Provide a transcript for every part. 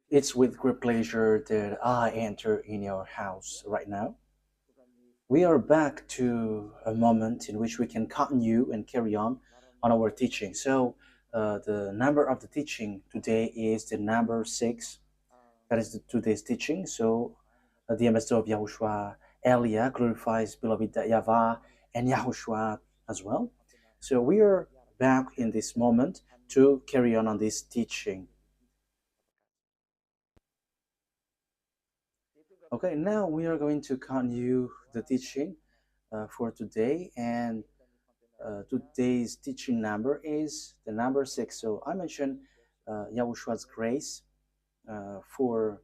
It's with great pleasure that I enter in your house right now. We are back to a moment in which we can continue and carry on our teaching. So, the number of the teaching today is the number 6. That is today's teaching. So, the ambassador of YAHOSHUAH, Elia, glorifies beloved YAHVAH and YAHOSHUAH as well. So, we are back in this moment to carry on this teaching. Okay, now we are going to continue the teaching for today, and today's teaching number is the number 6. So I mentioned Yahushua's grace for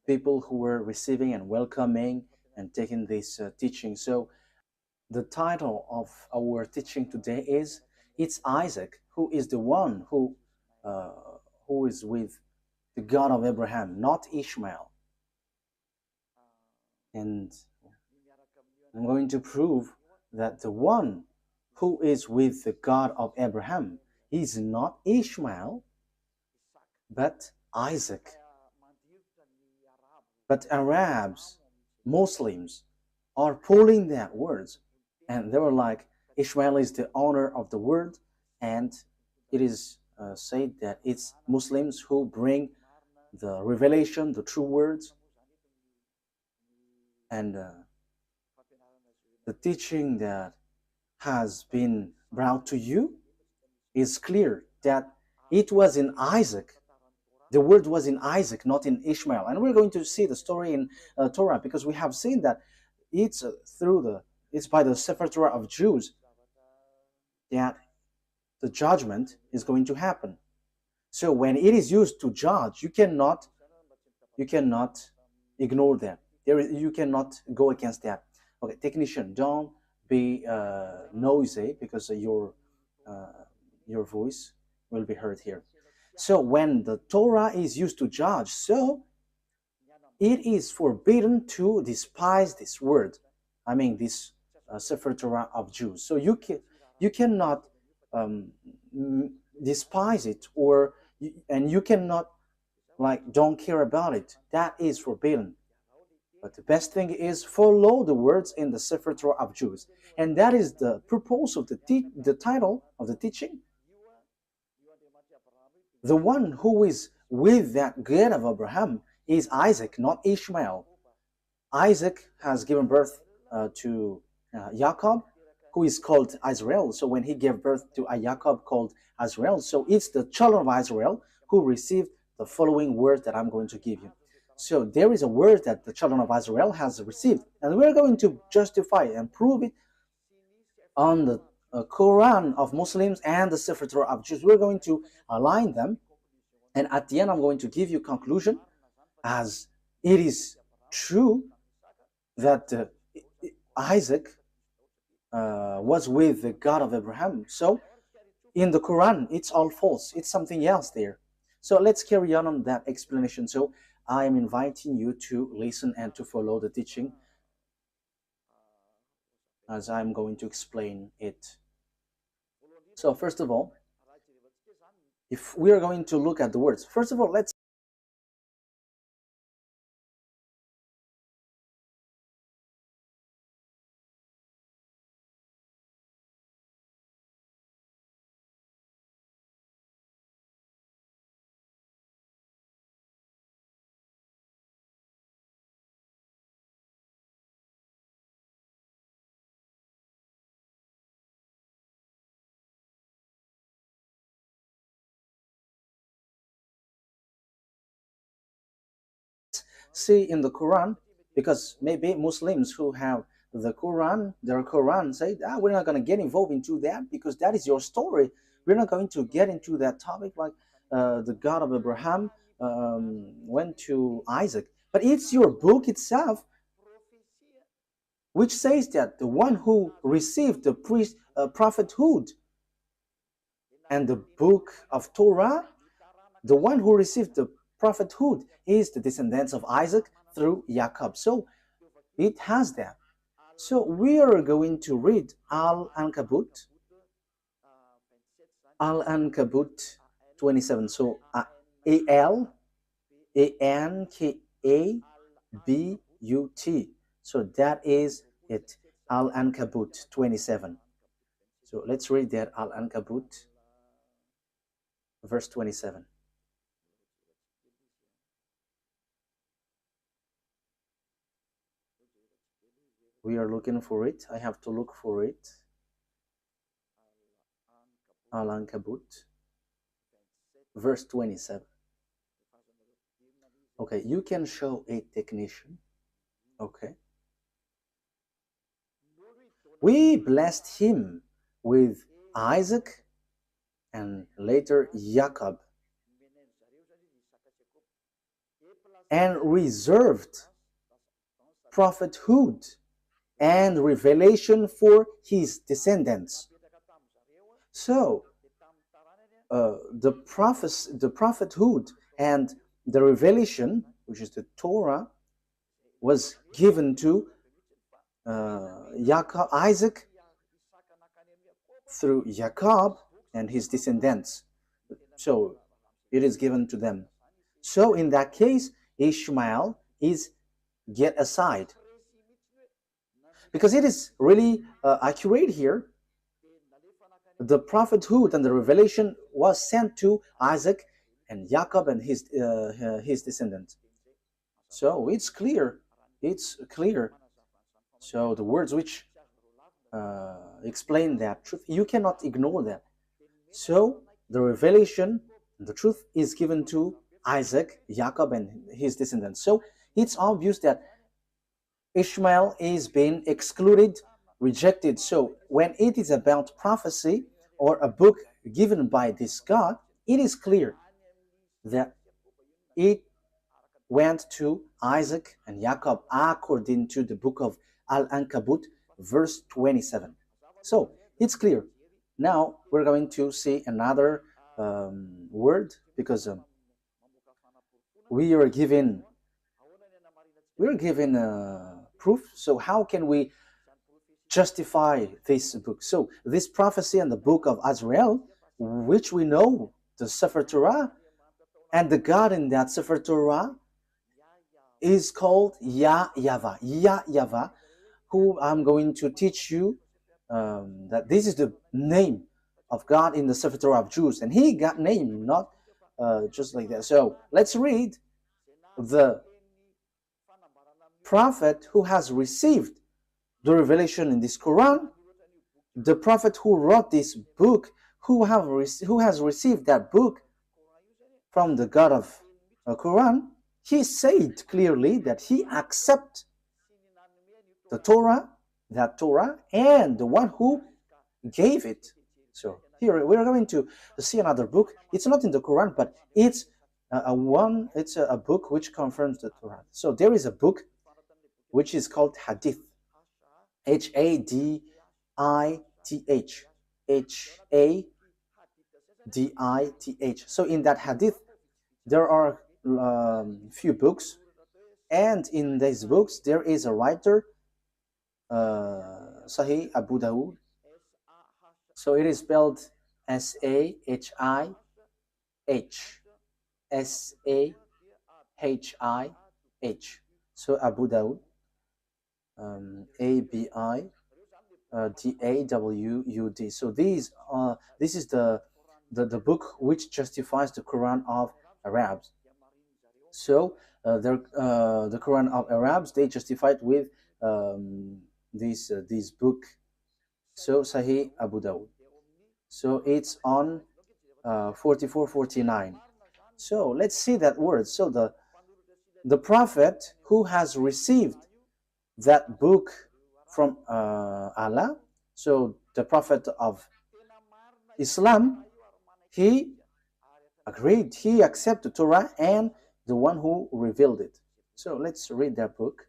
people who were receiving and welcoming and taking this teaching. So the title of our teaching today is "It's Isaac who is the one who is with the God of Abraham, not Ishmael." And I'm going to prove that the one who is with the God of Abraham is not Ishmael, but Isaac. But Arabs, Muslims, are pulling that words, and they were like, Ishmael is the owner of the word, and it is said that it's Muslims who bring the revelation, the true words, and the teaching that has been brought to you is clear that it was in Isaac. The word was in Isaac, not in Ishmael. And we're going to see the story in Torah, because we have seen that it's by the Sefer Torah of Jews that the judgment is going to happen. So when it is used to judge, you cannot ignore that. You cannot go against that. Okay, technician, don't be noisy, because your voice will be heard here. So when the Torah is used to judge, so it is forbidden to despise this word. I mean, this Sefer Torah of Jews. So you cannot despise it, and you cannot don't care about it. That is forbidden. But the best thing is follow the words in the Sefer Torah of Jews. And that is the purpose of the title of the teaching. The one who is with that God of Abraham is Isaac, not Ishmael. Isaac has given birth to Jacob, who is called Israel. So when he gave birth to a Jacob called Israel, so it's the children of Israel who received the following words that I'm going to give you. So there is a word that the children of Israel has received, and we're going to justify and prove it on the Quran of Muslims and the Sefer Torah of Jews. We're going to align them, and at the end I'm going to give you conclusion, as it is true that Isaac was with the God of Abraham. So in the Quran, it's all false. It's something else there. So let's carry on that explanation. So I am inviting you to listen and to follow the teaching as I'm going to explain it. So first of all, if we are going to look at the words, first of all, let's see in the Quran, because maybe Muslims who have the Quran, their Quran, say, we're not going to get involved into that because that is your story. We're not going to get into that topic, like the God of Abraham went to Isaac. But it's your book itself which says that the one who received the prophethood and the book of Torah, the one who received the prophethood is the descendants of Isaac through Jacob. So it has that. So we are going to read Al-Ankabut 27. So Al-Ankabut. So that is it. Al-Ankabut 27. So let's read that. Al-Ankabut verse 27. We are looking for it. I have to look for it. Al-Ankabut verse 27. Okay, you can show a technician. Okay. We blessed him with Isaac and later Jacob, and reserved prophethood and revelation for his descendants. So the prophethood and the revelation, which is the Torah, was given to Isaac through Jacob and his descendants. So it is given to them. So in that case, Ishmael is get aside, because it is really accurate here. The prophethood and the revelation was sent to Isaac and Jacob and his descendants. So it's clear. It's clear. So the words which explain that truth, you cannot ignore that. So the revelation, the truth is given to Isaac, Jacob, and his descendants. So it's obvious that Ishmael is being excluded, rejected. So when it is about prophecy or a book given by this God, it is clear that it went to Isaac and Jacob according to the book of Al-Ankabut, verse 27. So it's clear. Now we're going to see another word, because we are given proof. So how can we justify this book? So this prophecy in the book of Azrael, which we know the Sefer Torah, and the God in that Sefer Torah is called YAHVAH. YAHVAH, who I'm going to teach you that this is the name of God in the Sefer Torah of Jews, and he got named not just like that. So let's read the prophet who has received the revelation in this Quran, the prophet who wrote this book, who has received that book from the God of the Quran. He said clearly that he accepts the Torah, that Torah, and the one who gave it. So here we are going to see another book. It's not in the Quran, but it's a book which confirms the Torah. So there is a book which is called Hadith. Hadith. Hadith. So in that Hadith, there are few books, and in these books there is a writer, Sahih Abu Dawud. So it is spelled Sahih, Sahih. So Abu Dawud, Abidawud. So this is the book which justifies the Quran of Arabs. So the Quran of Arabs, they justified with this book. So Sahih Abu Dawud. So it's on 4449. So let's see that word. So the prophet who has received that book from Allah, so the prophet of Islam, he agreed, he accepted Torah and the one who revealed it. So let's read that book.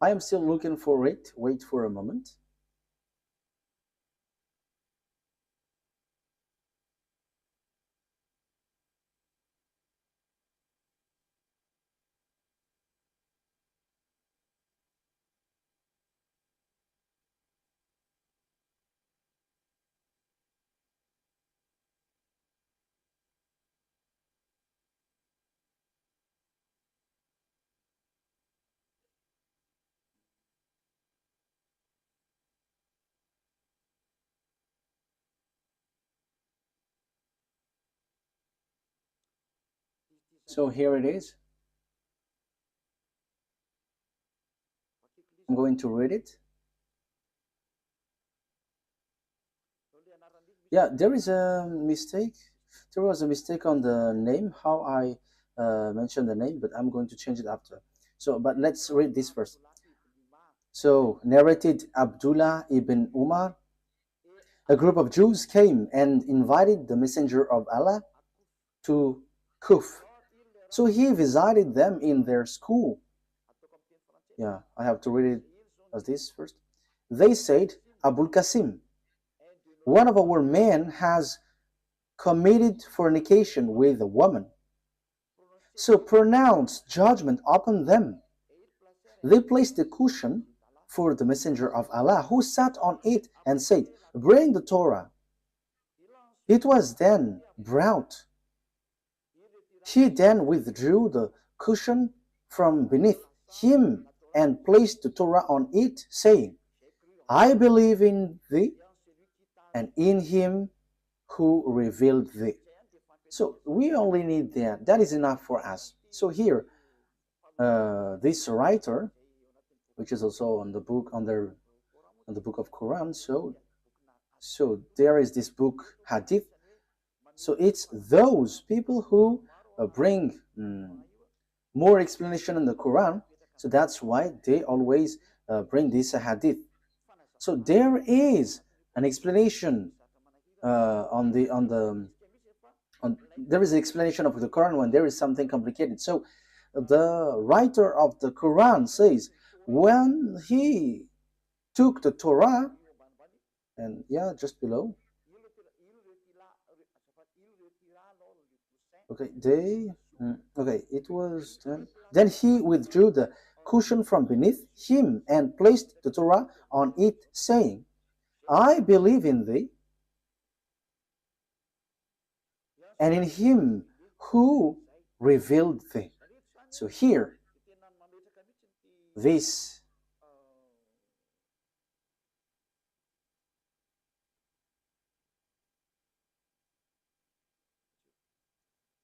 I am still looking for it. Wait for a moment. So here it is. I'm going to read it. Yeah, there is a mistake. There was a mistake on the name, how I mentioned the name, but I'm going to change it after. So, but let's read this first. So, narrated Abdullah ibn Umar. A group of Jews came and invited the Messenger of Allah to Kuf. So he visited them in their school. Yeah, I have to read it as this first. They said, Abul Qasim, one of our men has committed fornication with a woman. So pronounce judgment upon them. They placed a cushion for the Messenger of Allah, who sat on it and said, bring the Torah. It was then brought. He then withdrew the cushion from beneath him and placed the Torah on it, saying, I believe in thee and in him who revealed thee. So we only need that. That is enough for us. So here, this writer, which is also on the book on the book of Quran. So there is this book Hadith. So it's those people who bring more explanation in the Quran. So that's why they always bring this Hadith. So there is an explanation there is an explanation of the Quran when there is something complicated. So the writer of the Quran says when he took the Torah, and yeah, just below. Okay, it was then he withdrew the cushion from beneath him and placed the Torah on it, saying, I believe in thee and in him who revealed thee. So here, this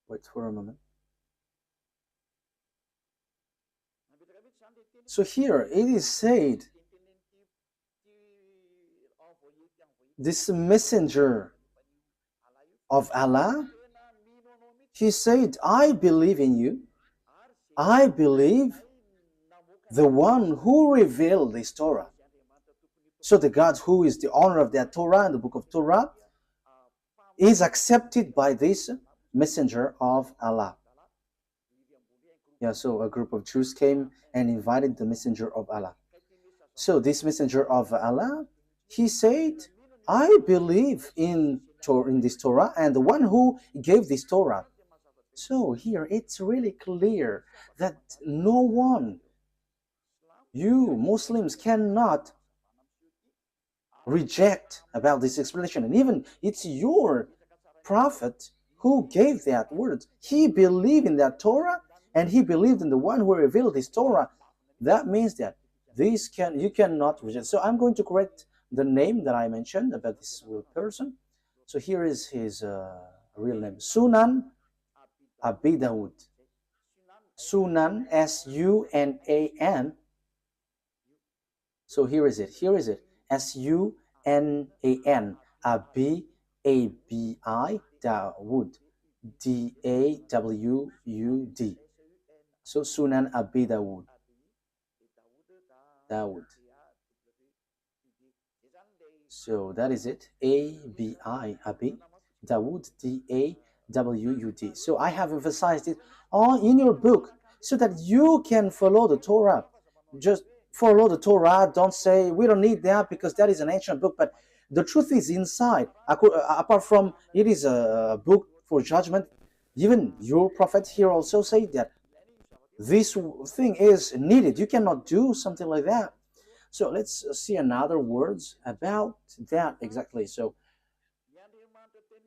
wait for a moment. So here it is said, this messenger of Allah, he said, I believe in you. I believe the one who revealed this Torah. So the God who is the owner of that Torah and the book of Torah is accepted by this messenger of Allah. Yeah, so a group of Jews came and invited the messenger of Allah. So this messenger of Allah, he said, I believe in this Torah and the one who gave this Torah. So here it's really clear that no one, you Muslims, cannot reject about this explanation. And even it's your prophet who gave that word. He believed in that Torah and he believed in the one who revealed this Torah. That means that you cannot reject. So I'm going to correct the name that I mentioned about this person. So here is his real name, Sunan Abi Dawud. Sunan, S-U-N-A-N. So here is it. S-U-N-A-N. Abi, A-B-I, Dawud. D-A-W-U-D. So Sunan Abi Dawud. So that is it. A-B-I, Abi. Dawud, D-A-W-U-D. So I have emphasized it all in your book so that you can follow the Torah. just follow the Torah. Don't say we don't need that because that is an ancient book. But the truth is inside. Apart from it is a book for judgment, even your prophet here also say that this thing is needed. You cannot do something like that. So let's see another words about that exactly. So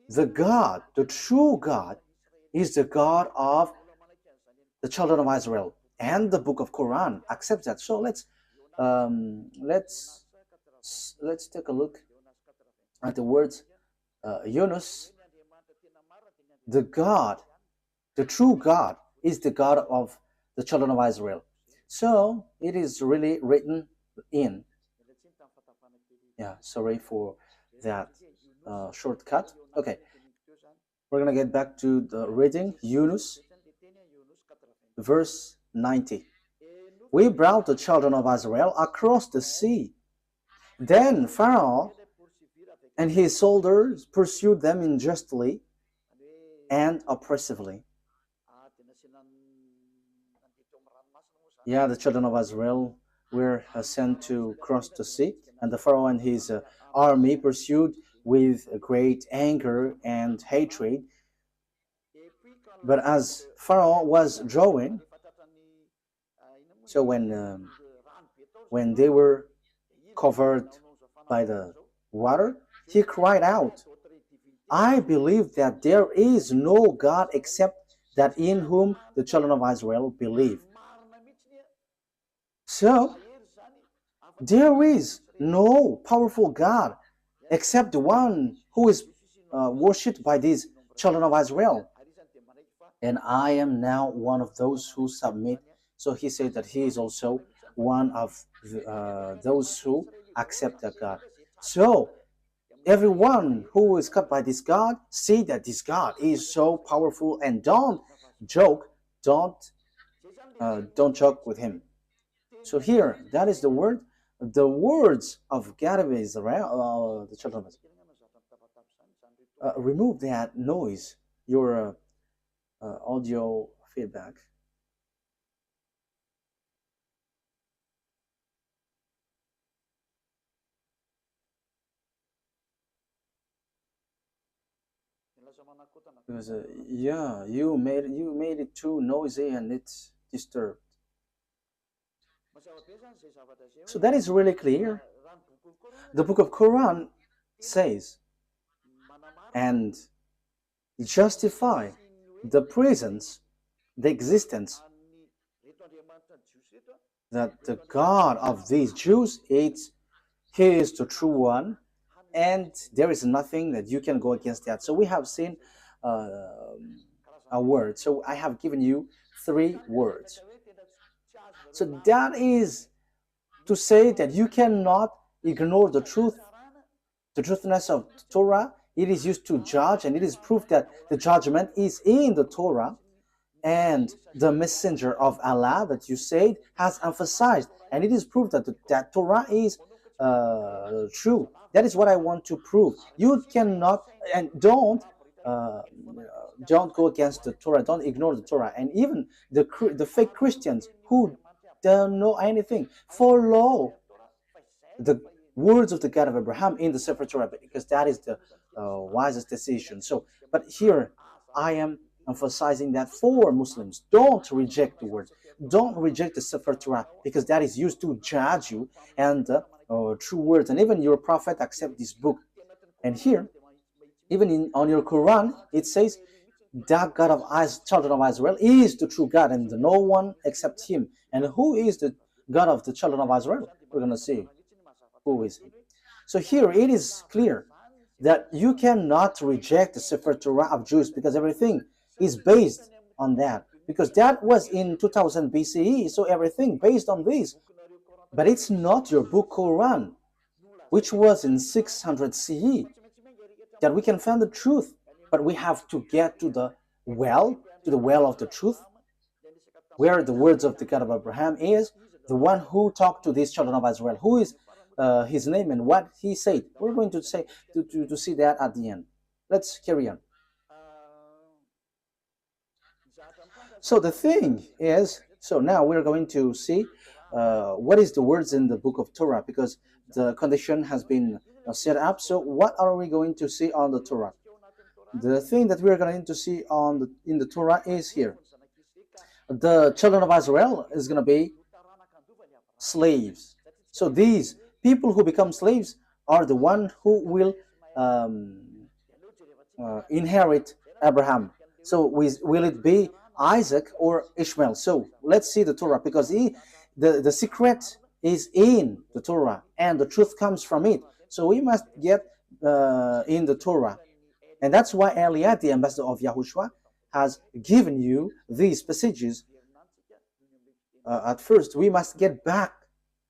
the God, the true God, is the God of the children of Israel, and the book of Quran accepts that. So let's take a look at the words Yunus. The God, the true God, is the God of the children of Israel. So it is really written in. Yeah, sorry for that shortcut. Okay, we're gonna get back to the reading. Yunus, verse 90. We brought the children of Israel across the sea. Then Pharaoh and his soldiers pursued them unjustly and oppressively. Yeah, the children of Israel were sent to cross the sea, and the Pharaoh and his army pursued with great anger and hatred. But as Pharaoh was drawing, so when they were covered by the water, he cried out, I believe that there is no God except that in whom the children of Israel believe. So there is no powerful God except the one who is worshipped by these children of Israel. And I am now one of those who submit. So he said that he is also one of those who accept that God. So everyone who is cut by this God, see that this God is so powerful, and don't joke, don't joke with him. So here, that is the word, the words of God of Israel, the children of Israel. Remove that noise, your audio feedback. Because yeah, you made it too noisy and it's disturbed. So that is really clear. The book of Quran says and justify the presence, the existence, that the God of these Jews is He is the true one, and there is nothing that you can go against that. So we have seen a word. So I have given you 3 words. So that is to say that you cannot ignore the truth, the truthness of the Torah. It is used to judge, and it is proof that the judgment is in the Torah. And the messenger of Allah that you said has emphasized, and it is proof that that Torah is true. That is what I want to prove. You cannot, and don't go against the Torah. Don't ignore the Torah. And even the fake Christians who don't know anything follow the words of the God of Abraham in the Sefer Torah, because that is the wisest decision. So, but here I am emphasizing that for Muslims, don't reject the words, don't reject the Sefer Torah, because that is used to judge you, and true words, and even your prophet accept this book. And here, even on your Quran, it says that God of children of Israel is the true God, and no one except Him. And who is the God of the children of Israel? We're going to see who is He. So here it is clear that you cannot reject the Sefer Torah of Jews, because everything is based on that, because that was in 2000 BCE, so everything based on this. But it's not your book Quran, which was in 600 CE, that we can find the truth. But we have to get to the well of the truth, where the words of the God of Abraham is, the one who talked to these children of Israel, who is his name and what he said. We're going to say to see that at the end. Let's carry on. So the thing is, so now we're going to see what is the words in the book of Torah, because the condition has been set up. So what are we going to see on the Torah? The thing that we're going to see in the Torah is here. The children of Israel is going to be slaves. So these people who become slaves are the one who will inherit Abraham. So will it be Isaac or Ishmael? So let's see the Torah, because the secret is in the Torah and the truth comes from it. So we must get in the Torah. And that's why Eliad, the ambassador of Yahushua, has given you these passages. At first, we must get back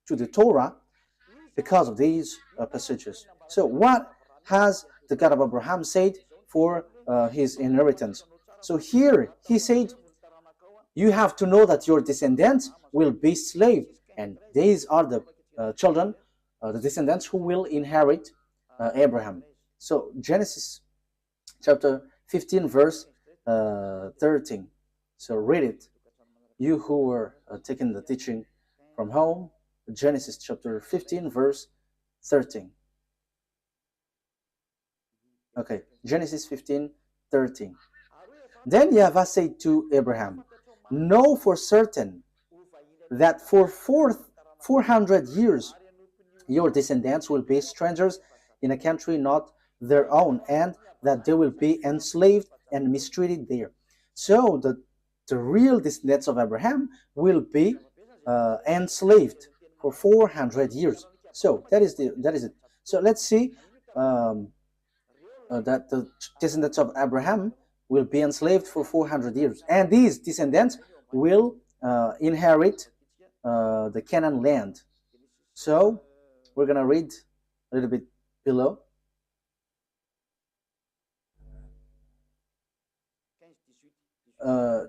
to the Torah because of these passages. So what has the God of Abraham said for his inheritance? So here he said, you have to know that your descendants will be slaves, and these are the children, the descendants who will inherit Abraham. So Genesis chapter 15 verse 13. So read it, you who were taking the teaching from home. Genesis chapter 15 verse 13. Okay, Genesis 15 13. Then YAHVAH said to Abraham, know for certain that for 400 years your descendants will be strangers in a country not their own, and that they will be enslaved and mistreated there. So the real descendants of Abraham will be enslaved for 400 years. So that is it. So let's see that the descendants of Abraham will be enslaved for 400 years, and these descendants will inherit the Canaan land. So we're gonna read a little bit below.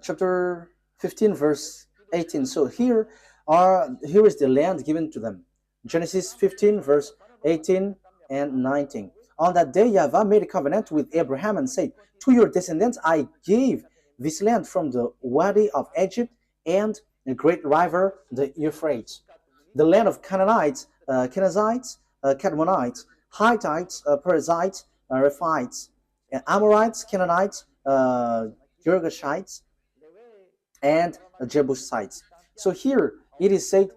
Chapter 15 verse 18. So here is the land given to them. Genesis 15 verse 18 and 19. On that day YAHVAH made a covenant with Abraham and said, to your descendants I gave this land from the Wadi of Egypt and the great river the Euphrates, the land of Canaanites, Kenizzites, Cadmonites, Hittites, Perizzites, Rephites, Amorites, Canaanites, Girgashites, and Jebusites. So here it is said,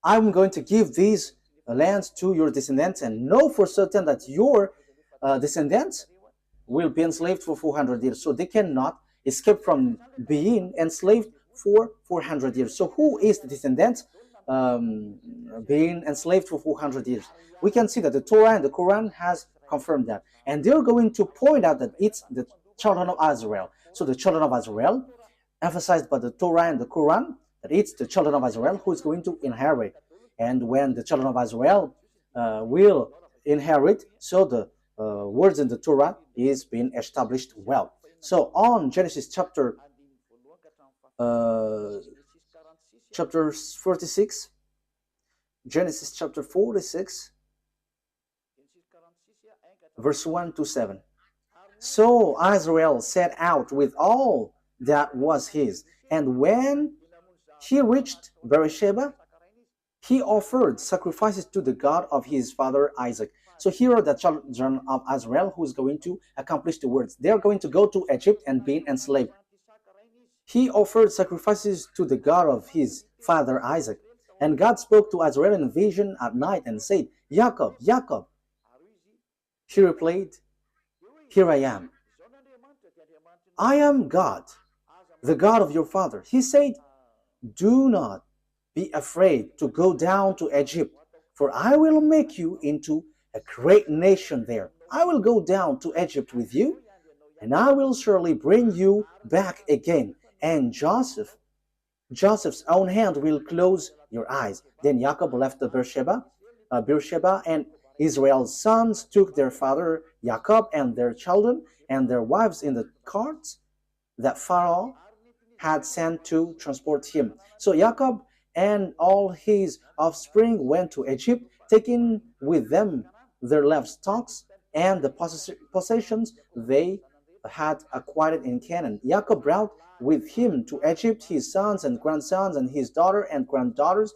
I'm going to give these lands to your descendants, and know for certain that your descendants will be enslaved for 400 years. So they cannot escape from being enslaved for 400 years. So who is the descendants being enslaved for 400 years? We can see that the Torah and the Quran has confirmed that. And they're going to point out that it's the children of Israel. So the children of Israel, emphasized by the Torah and the Quran, that it's the children of Israel who is going to inherit. And when the children of Israel will inherit, so the words in the Torah is being established well. So on Genesis chapter 46, Genesis chapter 46, verse 1 to 7. So Israel set out with all that was his, and when he reached Beersheba, he offered sacrifices to the God of his father Isaac. So here are the children of Israel who is going to accomplish the words. They are going to go to Egypt and be enslaved. He offered sacrifices to the God of his father Isaac. And God spoke to Israel in a vision at night and said, Jacob, Jacob. He replied, here I am. I am God, the God of your father. He said, do not be afraid to go down to Egypt, for I will make you into a great nation there. I will go down to Egypt with you, and I will surely bring you back again. And Joseph's own hand will close your eyes. Then Jacob left the Beersheba, and Israel's sons took their father Jacob and their children and their wives in the carts that Pharaoh had sent to transport him. So Jacob and all his offspring went to Egypt, taking with them their livestock and the possessions they had acquired in Canaan. Jacob brought with him to Egypt his sons and grandsons and his daughter and granddaughters,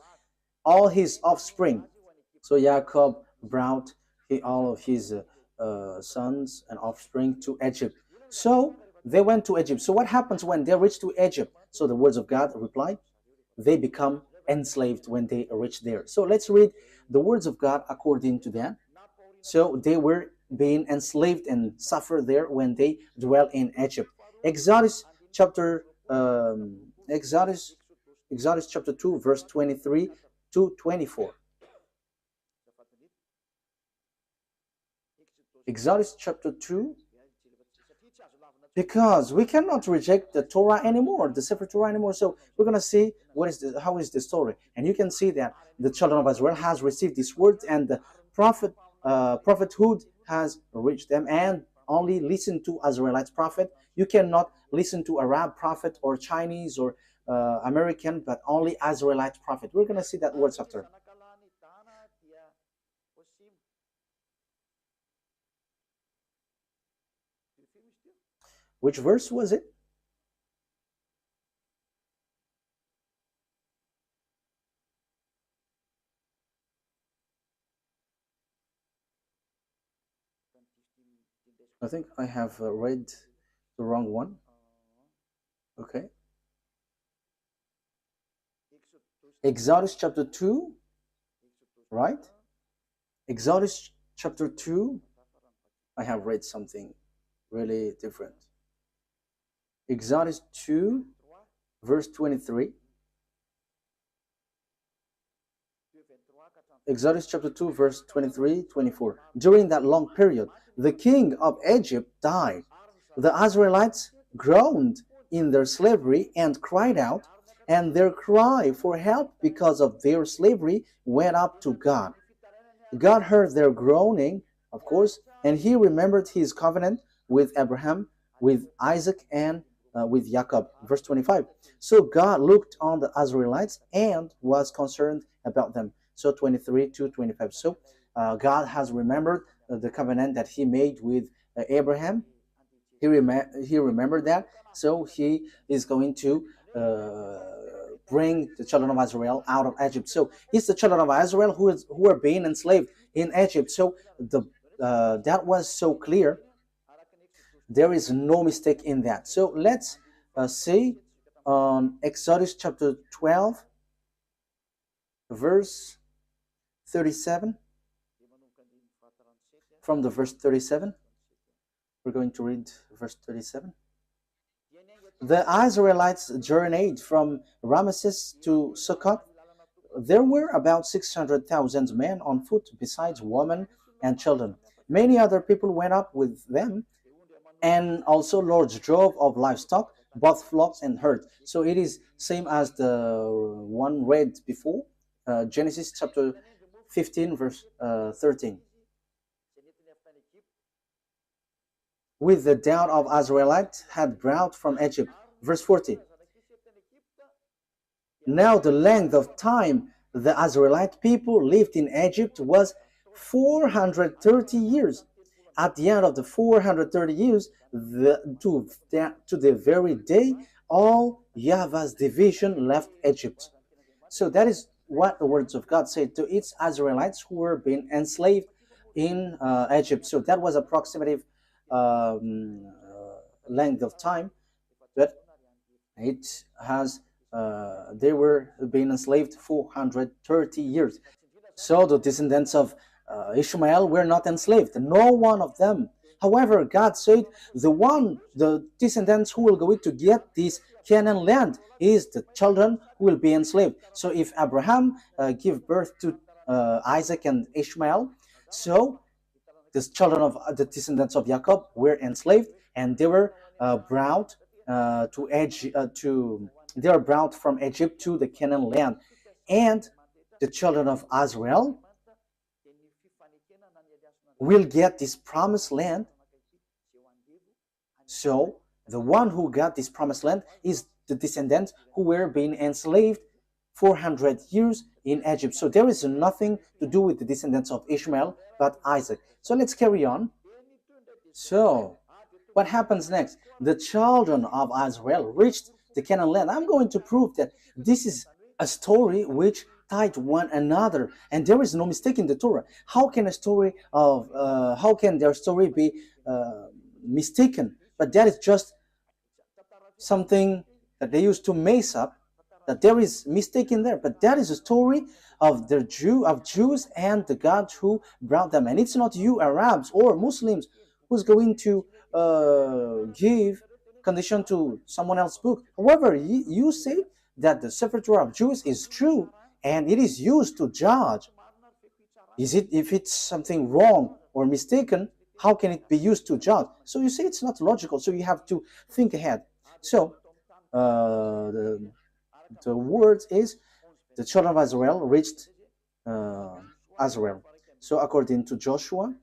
all his offspring. So Jacob brought all of his sons and offspring to Egypt. So they went to Egypt. So what happens when they reach to Egypt? So the words of God reply, they become enslaved when they reach there. So let's read the words of God according to that. So they were being enslaved and suffered there when they dwell in Egypt. Exodus chapter Exodus chapter 2 verse 23 to 24. Exodus chapter 2, because we cannot reject the Torah anymore, the Sefer Torah anymore. So we're going to see how is the story. And you can see that the children of Israel has received this word, and the prophethood has reached them, and only listen to Israelite prophet. You cannot listen to Arab prophet or Chinese or American, but only Israelite prophet. We're going to see that words after. Which verse was it? I think I have read the wrong one. Okay. Exodus chapter 2, right? Exodus chapter 2, I have read something really different. Exodus 2, verse 23. Exodus chapter 2, verse 23, 24. During that long period, the king of Egypt died. The Israelites groaned in their slavery and cried out, and their cry for help because of their slavery went up to God. God heard their groaning, of course, and he remembered his covenant with Abraham, with Isaac, and with Jacob. Verse 25. So God looked on the Israelites and was concerned about them. So 23 to 25. So God has remembered the covenant that he made with Abraham. He remembered that. So he is going to bring the children of Israel out of Egypt. So it's the children of Israel who are being enslaved in Egypt. So that was so clear. There is no mistake in that. So let's see on Exodus chapter 12, verse 37. From the verse 37, we're going to read verse 37. The Israelites journeyed from Ramesses to Succoth. There were about 600,000 men on foot, besides women and children. Many other people went up with them, and also large drove of livestock, both flocks and herds. So it is same as the one read before, Genesis chapter 15, verse 13. With the doubt of Israelites had brought from Egypt. Verse 40. Now the length of time the Israelite people lived in Egypt was 430 years. At the end of the 430 years, to the very day, all YAHVAH's division left Egypt. So that is what the words of God say to its Israelites who were being enslaved in Egypt. So that was approximative length of time, but it has they were being enslaved 430 years. So the descendants of Ishmael were not enslaved, no one of them. However, God said the descendants who will go to get this Canaan land is the children who will be enslaved. So if Abraham give birth to Isaac and Ishmael, so the children of the descendants of Jacob were enslaved, and they were brought they were brought from Egypt to the Canaan land, and the children of Israel will get this promised land. So the one who got this promised land is the descendants who were being enslaved 400 years in Egypt. So there is nothing to do with the descendants of Ishmael but Isaac. So let's carry on. So What happens next? The children of Israel reached the Canaan land. I'm going to prove that this is a story which tied one another, and there is no mistake in the Torah. How can their story be mistaken? But that is just something that they used to mess up, that there is mistake in there. But that is a story of Jews and the God who brought them. And it's not you Arabs or Muslims who's going to give condition to someone else's book. However, you say that the Sefer Torah of Jews is true and it is used to judge. If it's something wrong or mistaken, how can it be used to judge? So you say it's not logical, so you have to think ahead. So the word is the children of Israel reached Israel. So according to Joshua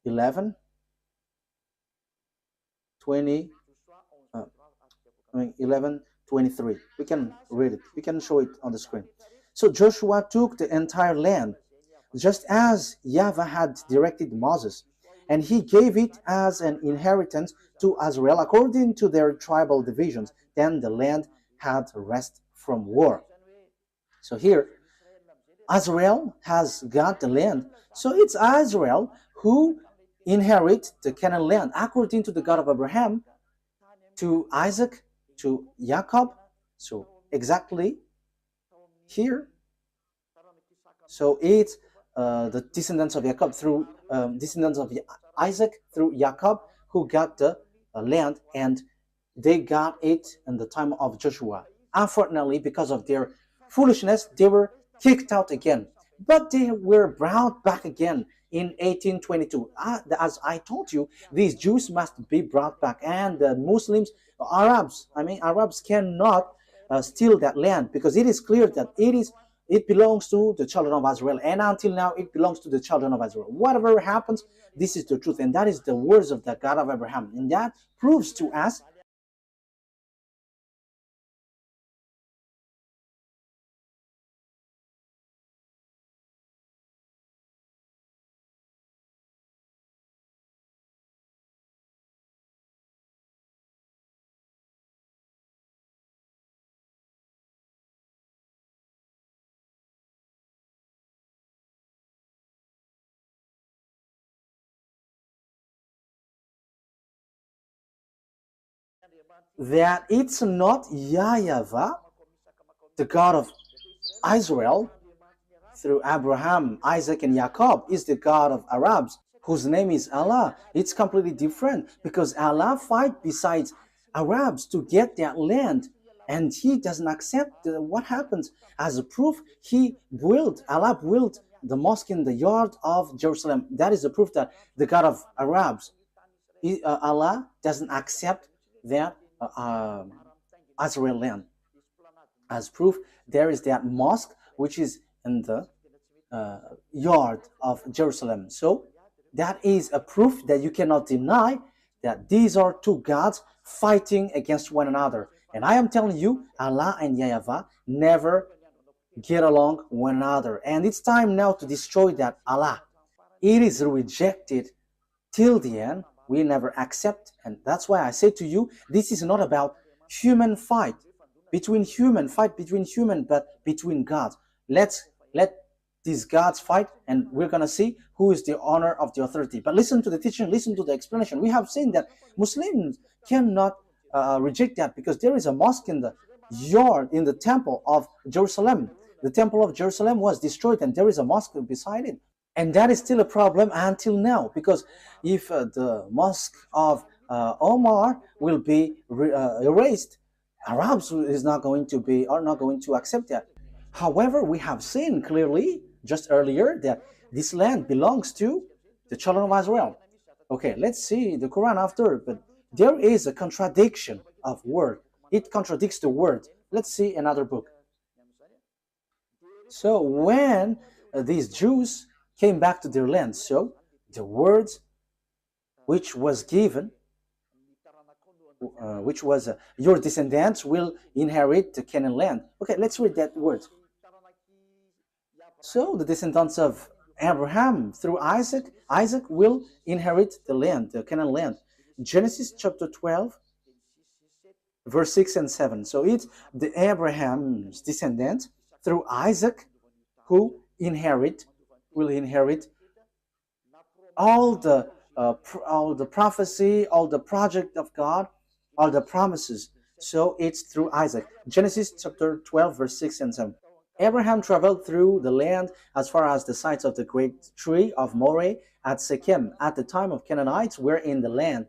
11, 23. We can read it. We can show it on the screen. So Joshua took the entire land, just as YAHVAH had directed Moses, and he gave it as an inheritance to Israel according to their tribal divisions. Then the land had rest from war. So here, Israel has got the land. So it's Israel who inherit the Canaan land according to the God of Abraham, to Isaac, to Jacob. So exactly here. So it's the descendants of Jacob through descendants of Isaac through Jacob who got the land, and they got it in the time of Joshua. Unfortunately, because of their foolishness, they were kicked out again. But they were brought back again in 1822. As I told you, these Jews must be brought back, and the Muslims, Arabs cannot steal that land, because it is clear that it belongs to the children of Israel, and until now it belongs to the children of Israel. Whatever happens, this is the truth, and that is the words of the God of Abraham, and that proves to us that it's not YAHVAH, the God of Israel, through Abraham, Isaac, and Jacob, is the God of Arabs, whose name is Allah. It's completely different, because Allah fight besides Arabs to get that land, and he doesn't accept what happens. As a proof, Allah built the mosque in the yard of Jerusalem. That is the proof that the God of Arabs, Allah doesn't accept that Israel land. As proof, there is that mosque which is in the yard of Jerusalem. So that is a proof that you cannot deny that these are two gods fighting against one another. And I am telling you, Allah and YAHVAH never get along one another. And it's time now to destroy that Allah. It is rejected till the end. We never accept, and that's why I say to you, this is not about human fight between human, but between gods. Let these gods fight, and we're gonna see who is the owner of the authority. But listen to the teaching, listen to the explanation. We have seen that Muslims cannot reject that, because there is a mosque in the yard, in the temple of Jerusalem. The temple of Jerusalem was destroyed, and there is a mosque beside it. And that is still a problem until now, because if the mosque of Omar will be erased, Arabs are not going to accept that. However, we have seen clearly just earlier that this land belongs to the children of Israel. Okay, let's see the Quran after, but there is a contradiction of word. It contradicts the word. Let's see another book. So when these Jews came back to their land, so the words which was given, which was your descendants will inherit the Canaan land. Okay, let's read that word. So the descendants of Abraham through Isaac will inherit the land, the Canaan land. Genesis chapter 12, verse 6 and 7. So it's the Abraham's descendant through Isaac who will inherit all the prophecy, all the project of God, all the promises. So it's through Isaac. Genesis chapter 12, verse 6 and 7. Abraham traveled through the land as far as the sites of the great tree of Moreh at Shechem. At the time of Canaanites were in the land.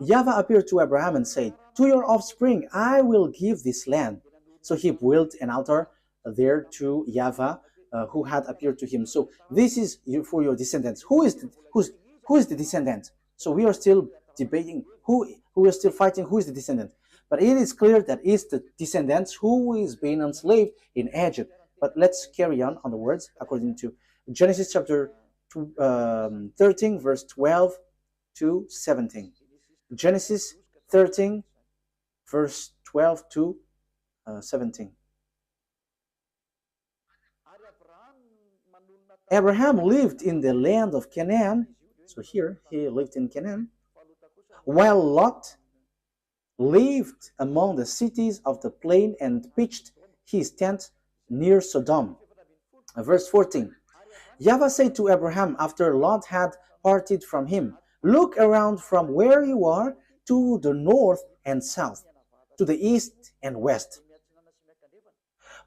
YAHVAH appeared to Abraham and said, "To your offspring I will give this land." So he built an altar there to YAHVAH, who had appeared to him. So this is for your descendants. Who is the descendant? So we are still debating we are still fighting who is the descendant. But it is clear that it's the descendants who is being enslaved in Egypt. But let's carry on the words according to Genesis chapter 13, verse 12 to 17. Genesis 13, verse 12 to 17. Abraham lived in the land of Canaan. So here he lived in Canaan, while Lot lived among the cities of the plain and pitched his tent near Sodom. Verse 14. YAHVAH said to Abraham after Lot had parted from him, "Look around from where you are to the north and south, to the east and west.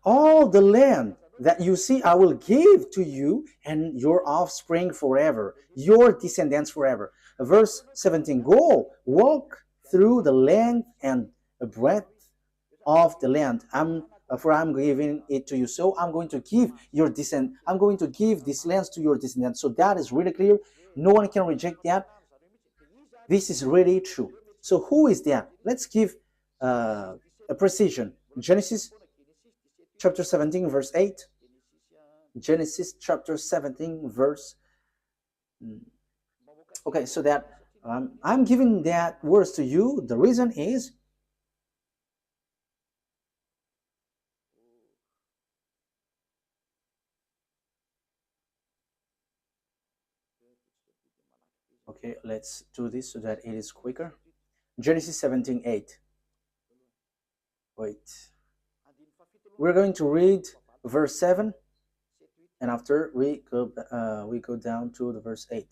All the land that you see I will give to you and your offspring forever, your descendants forever." Verse 17. Go, walk through the length and the breadth of the land. For I'm giving it to you. So I'm going to give I'm going to give these lands to your descendants. So that is really clear. No one can reject that. This is really true. So who is that? Let's give a precision. Genesis chapter 17, verse 8. Genesis chapter 17, verse. Okay, so that I'm giving that words to you. The reason is okay, let's do this so that it is quicker. Genesis 17, 8. Wait. We're going to read verse 7, and after we go down to the verse 8.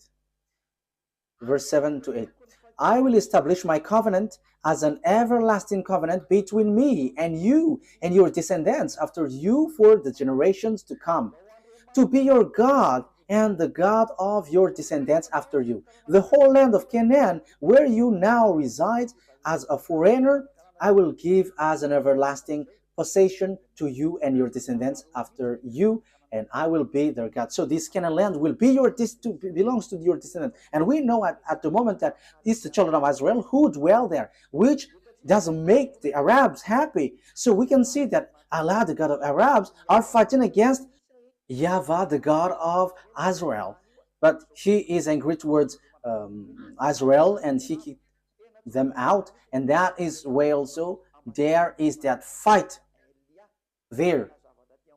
Verse 7 to 8. I will establish my covenant as an everlasting covenant between me and you and your descendants after you for the generations to come, to be your God and the God of your descendants after you. The whole land of Canaan, where you now reside as a foreigner, I will give as an everlasting possession to you and your descendants after you, and I will be their God. So this Canaan land will be belongs to your descendants. And we know at the moment that it's the children of Israel who dwell there, which doesn't make the Arabs happy. So we can see that Allah, the God of Arabs, are fighting against YAHVAH, the God of Israel. But he is angry towards Israel, and he kicked them out. And that is why also there is that fight there.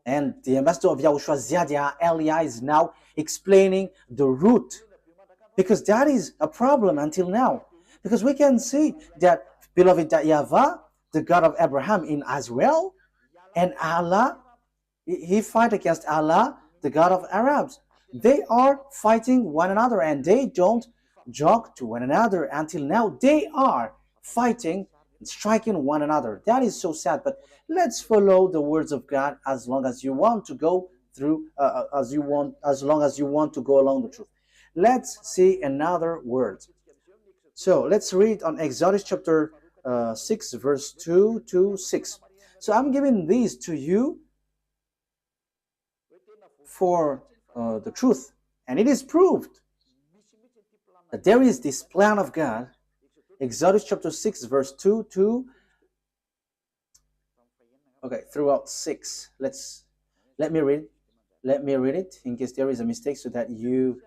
And the ambassador of YAHOSHUAH, Ziadia Elia, is now explaining the root, because that is a problem until now. Because we can see that, beloved, that YAHVAH, the God of Abraham in Israel, and Allah, he fight against Allah, the God of Arabs. They are fighting one another, and they don't joke to one another until now. They are fighting, striking one another. That is so sad. But let's follow the words of God as long as you want to go through, as long as you want to go along the truth. Let's see another word. So let's read on Exodus chapter 6, verse 2 to 6. So I'm giving these to you for the truth, and it is proved that there is this plan of God. Exodus chapter 6, verse 2 to throughout 6. Let me read it in case there is a mistake, so that you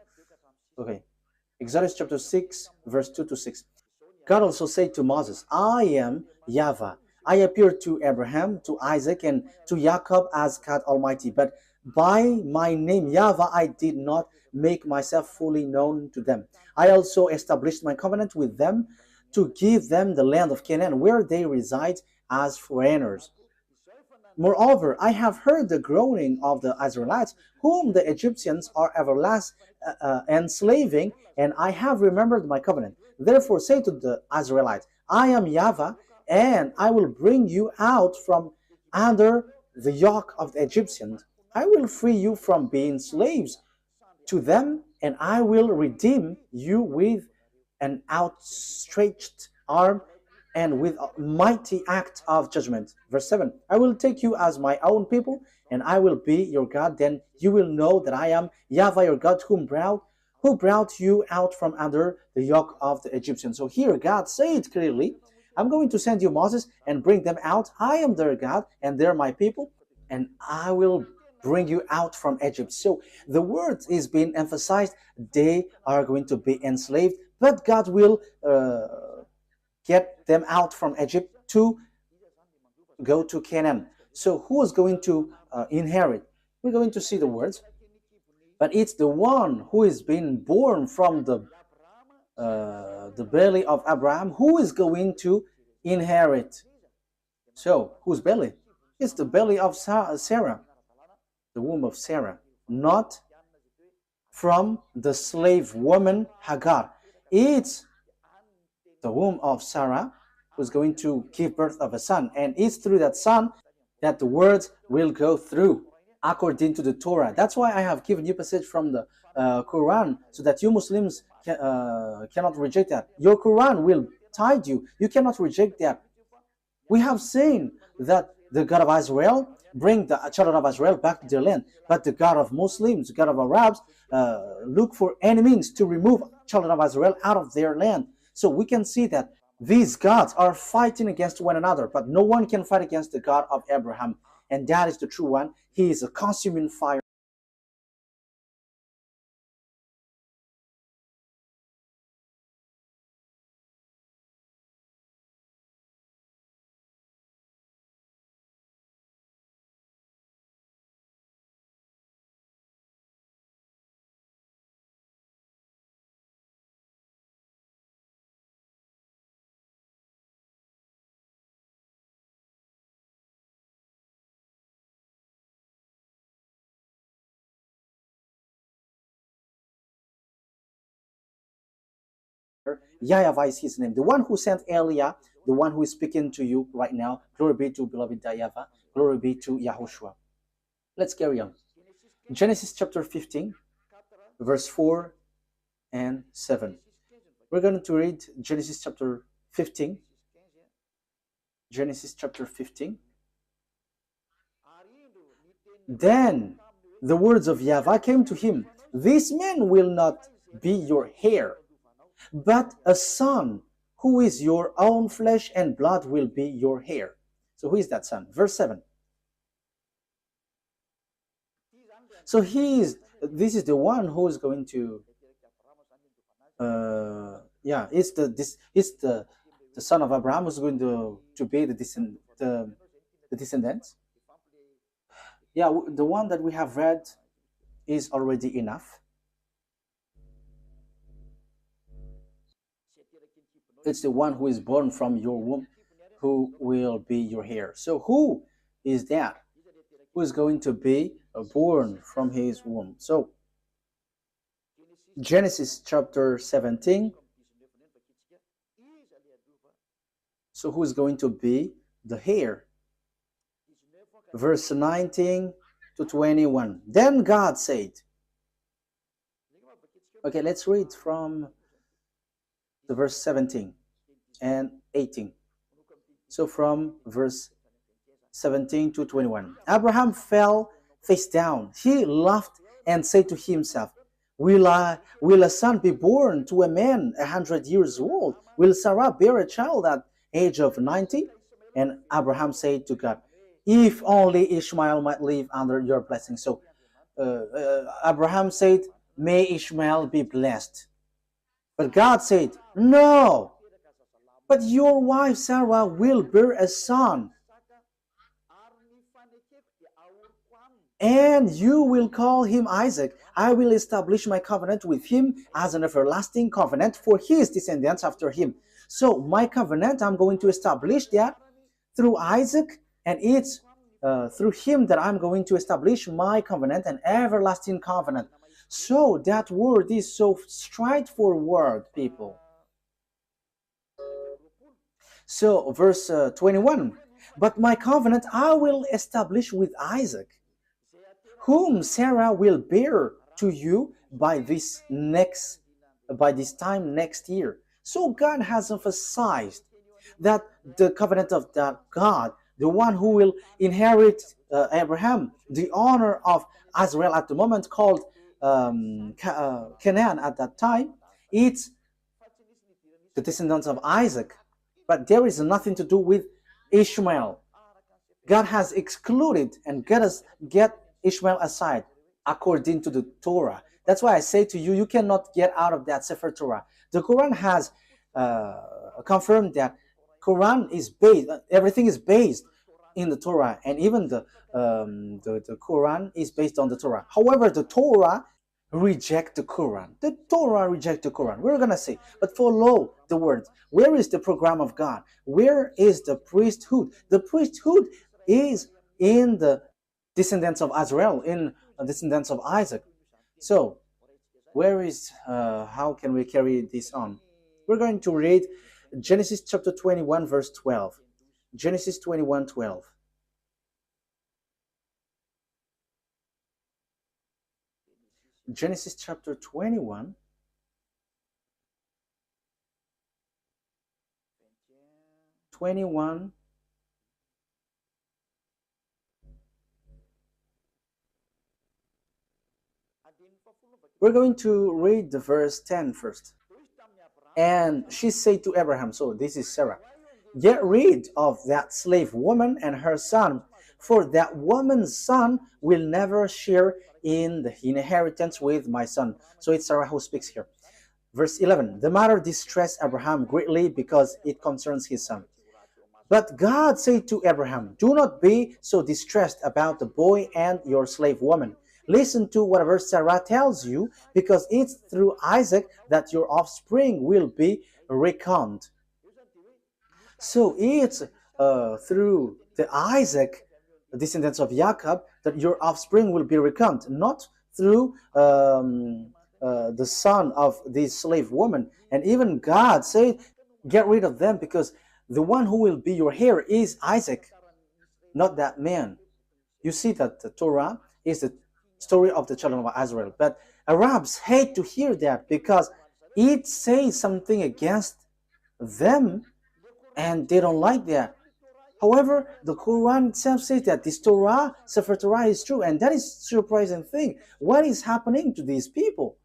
Exodus chapter 6, verse 2 to 6. God also said to Moses, I am YAHVAH. I appeared to Abraham, to Isaac, and to Jacob as God Almighty, but by my name YAHVAH I did not make myself fully known to them. I also established my covenant with them to give them the land of Canaan, where they reside as foreigners. Moreover, I have heard the groaning of the Israelites, whom the Egyptians are enslaving, and I have remembered my covenant. Therefore say to the Israelites, I am YAHVAH, and I will bring you out from under the yoke of the Egyptians. I will free you from being slaves to them, and I will redeem you with an outstretched arm and with a mighty act of judgment. Verse 7, I will take you as my own people, and I will be your God. Then you will know that I am YAHVAH your God, who brought you out from under the yoke of the Egyptians. So here God said clearly, I'm going to send you Moses and bring them out. I am their God, and they're my people, and I will bring you out from Egypt. So the word is being emphasized. They are going to be enslaved, but God will get them out from Egypt to go to Canaan. So who is going to inherit? We're going to see the words, but it's the one who is being born from the belly of Abraham who is going to inherit. So whose belly? It's the belly of Sarah, the womb of Sarah, not from the slave woman Hagar. It's the womb of Sarah who's going to give birth of a son, and it's through that son that the words will go through according to the Torah. That's why I have given you a passage from the Quran, so that you Muslims cannot reject that. Your Quran will tide you. You cannot reject that. We have seen that the God of Israel bring the children of Israel back to their land, but the God of Muslims, the God of Arabs, look for any means to remove children of Israel out of their land. So we can see that these gods are fighting against one another, but no one can fight against the God of Abraham, and that is the true one. He is a consuming fire. YAHVAH is his name. The one who sent Elia, the one who is speaking to you right now. Glory be to beloved YAHVAH. Glory be to Yahushua. Let's carry on. Genesis chapter 15, verse 4 and 7. We're going to read Genesis chapter 15. Genesis chapter 15. Then the words of YAHVAH came to him. This man will not be your heir, but a son who is your own flesh and blood will be your heir. So who is that son? Verse 7. So this is the one who is going to it's the son of Abraham who's going to be the descendants. Yeah, the one that we have read is already enough. It's the one who is born from your womb who will be your heir. So who is that? Who is going to be born from his womb? So Genesis chapter 17. So who is going to be the heir? Verse 19 to 21. Then God said, okay, let's read from the verse 17 and 18. So from verse 17 to 21. Abraham fell face down. He laughed and said to himself, Will a son be born to a man 100 years old? Will Sarah bear a child at age of 90? And Abraham said to God, if only Ishmael might live under your blessing. So Abraham said, may Ishmael be blessed. But God said, no, but your wife Sarah will bear a son, and you will call him Isaac. I will establish my covenant with him as an everlasting covenant for his descendants after him. So my covenant, I'm going to establish that through Isaac, and it's through him that I'm going to establish my covenant, an everlasting covenant. So that word is so straightforward, people. So verse 21, but my covenant I will establish with Isaac, whom Sarah will bear to you by this time next year. So God has emphasized that the covenant of that God, the one who will inherit Abraham, the honor of Israel at the moment called Canaan at that time, it's the descendants of Isaac. But there is nothing to do with Ishmael. God has excluded and get Ishmael aside according to the Torah. That's why I say to you, you cannot get out of that Sefer Torah. The Quran has confirmed that Quran is based, everything is based in the Torah, and even the Quran is based on the Torah. However, the Torah reject the Quran. The Torah reject the Quran. We're gonna say, but follow the words. Where is the program of God? Where is the priesthood? The priesthood is in the descendants of Israel, in the descendants of Isaac. So, where is, how can we carry this on? We're going to read Genesis chapter 21, verse 12. Genesis 21, 12. Genesis chapter 21, we're going to read the verse 10 first. And she said to Abraham, so this is Sarah, get rid of that slave woman and her son, for that woman's son will never share in the inheritance with my son. So it's Sarah who speaks here. Verse 11, the matter distressed Abraham greatly because it concerns his son. But God said to Abraham, do not be so distressed about the boy and your slave woman. Listen to whatever Sarah tells you, because it's through Isaac that your offspring will be reckoned. So it's through the Isaac, the descendants of Jacob, that your offspring will be reckoned, not through the son of this slave woman. And even God said, get rid of them, because the one who will be your heir is Isaac, not that man. You see that the Torah is the story of the children of Israel. But Arabs hate to hear that because it says something against them and they don't like that. However, the Quran itself says that this Torah, Sefer Torah, is true, and that is a surprising thing. What is happening to these people?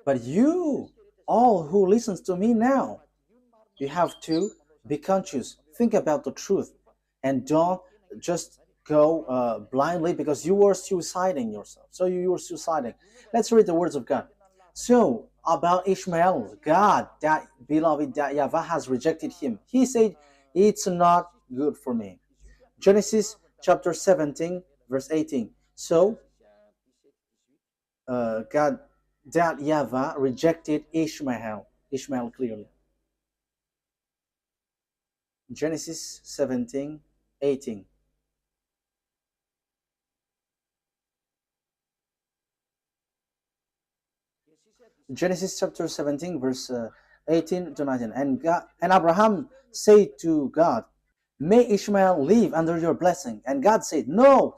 But you, all who listens to me now, you have to be conscious. Think about the truth, and don't just go blindly, because you are suiciding yourself. So you are suiciding. Let's read the words of God. So about Ishmael, God, that beloved, that YAHVAH has rejected him. He said, it's not good for me. Genesis chapter 17, verse 18. So God, that YAHVAH rejected Ishmael clearly. Genesis 17, 18. Genesis chapter 17, verse 18 to 19. And Abraham said to God, may Ishmael live under your blessing. And God said, no,